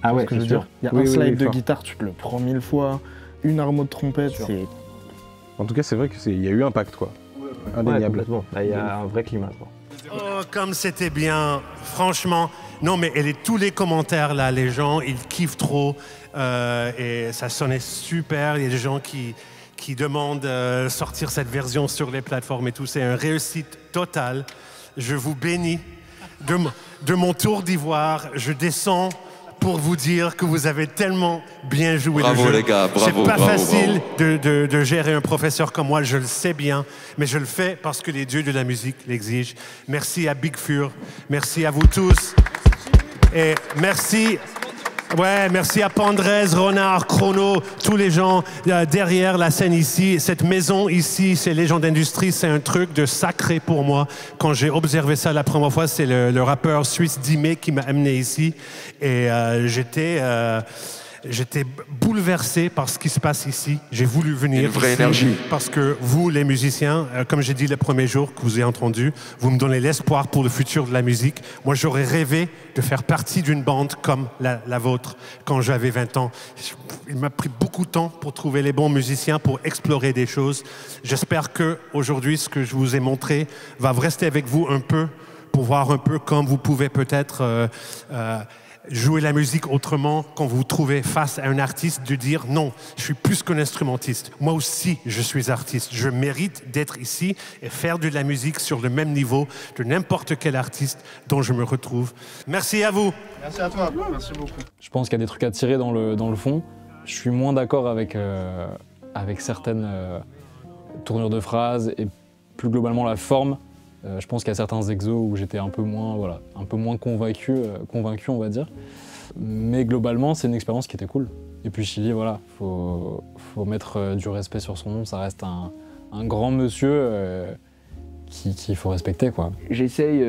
Ah ouais, ce que je veux sûr. dire. Il y a un slide de guitare, tu peux le prendre 1000 fois, une armo de trompette, c'est... En tout cas, c'est vrai qu'il y a eu impact, quoi. Indéniable. Là, il y a un vrai climat, quoi. Oh, comme c'était bien, franchement. Non, mais tous les commentaires, là, les gens, ils kiffent trop. Et ça sonnait super. Il y a des gens qui demandent sortir cette version sur les plateformes et tout. C'est une réussite totale. Je vous bénis. De mon tour d'ivoire, je descends pour vous dire que vous avez tellement bien joué le jeu. Bravo les gars, bravo. C'est pas bravo, facile bravo. de gérer un professeur comme moi, je le sais bien, mais je le fais parce que les dieux de la musique l'exigent. Merci à Big Fur, merci à vous tous. Et merci... Ouais, merci à Pandrez, Renard, Chrono, tous les gens derrière la scène ici. Cette maison ici, c'est Légende d'Industrie, c'est un truc de sacré pour moi. Quand j'ai observé ça la première fois, c'est le rappeur suisse Dime qui m'a amené ici. Et j'étais bouleversé par ce qui se passe ici. J'ai voulu venir. Une vraie ici énergie. Parce que vous, les musiciens, comme j'ai dit le premier jour que vous avez entendu, vous me donnez l'espoir pour le futur de la musique. Moi, j'aurais rêvé de faire partie d'une bande comme la vôtre quand j'avais 20 ans. Il m'a pris beaucoup de temps pour trouver les bons musiciens, pour explorer des choses. J'espère qu'aujourd'hui, ce que je vous ai montré va rester avec vous un peu, pour voir un peu comme vous pouvez peut-être... jouer la musique autrement quand vous vous trouvez face à un artiste, de dire non, je suis plus qu'un instrumentiste. Moi aussi, je suis artiste. Je mérite d'être ici et faire de la musique sur le même niveau de n'importe quel artiste dont je me retrouve. Merci à vous. Merci à toi. Merci beaucoup. Je pense qu'il y a des trucs à tirer dans le fond. Je suis moins d'accord avec certaines tournures de phrases et plus globalement la forme. Je pense qu'il y a certains exos où j'étais un peu moins convaincu, on va dire. Mais globalement, c'est une expérience qui était cool. Et puis Chili, voilà, faut mettre du respect sur son nom. Ça reste un grand monsieur qu'il faut respecter, quoi. J'essaye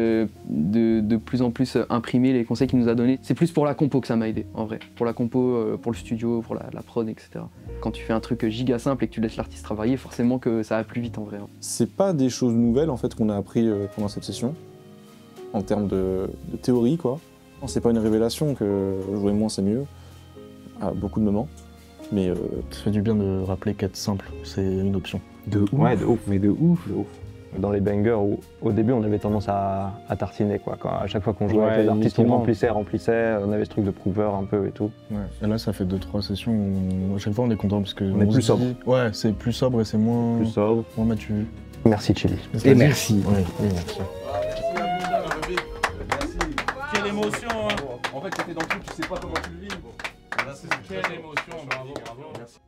de plus en plus imprimer les conseils qu'il nous a donnés. C'est plus pour la compo que ça m'a aidé, en vrai. Pour la compo, pour le studio, pour la prod, etc. Quand tu fais un truc giga simple et que tu laisses l'artiste travailler, forcément que ça va plus vite, en vrai. C'est pas des choses nouvelles, en fait, qu'on a appris pendant cette session, en termes de théorie, quoi. C'est pas une révélation que jouer moins, c'est mieux, à beaucoup de moments. Mais ça fait du bien de rappeler qu'être simple, c'est une option. De ouf. Ouais, de ouf, mais de ouf. Dans les bangers, au début, on avait tendance à tartiner, quoi. À chaque fois qu'on jouait avec les artistes, on remplissait, on avait ce truc de prouveur un peu et tout. Ouais. Et là, ça fait 2-3 sessions où à chaque fois on est content parce que on est plus sobre. Ouais, c'est plus sobre et c'est moins mature. Merci Chili. Et merci. Ouais, merci. Quelle émotion, hein. En fait, t'étais dans le truc, tu sais pas comment tu le vis. Quelle émotion, bravo. Merci.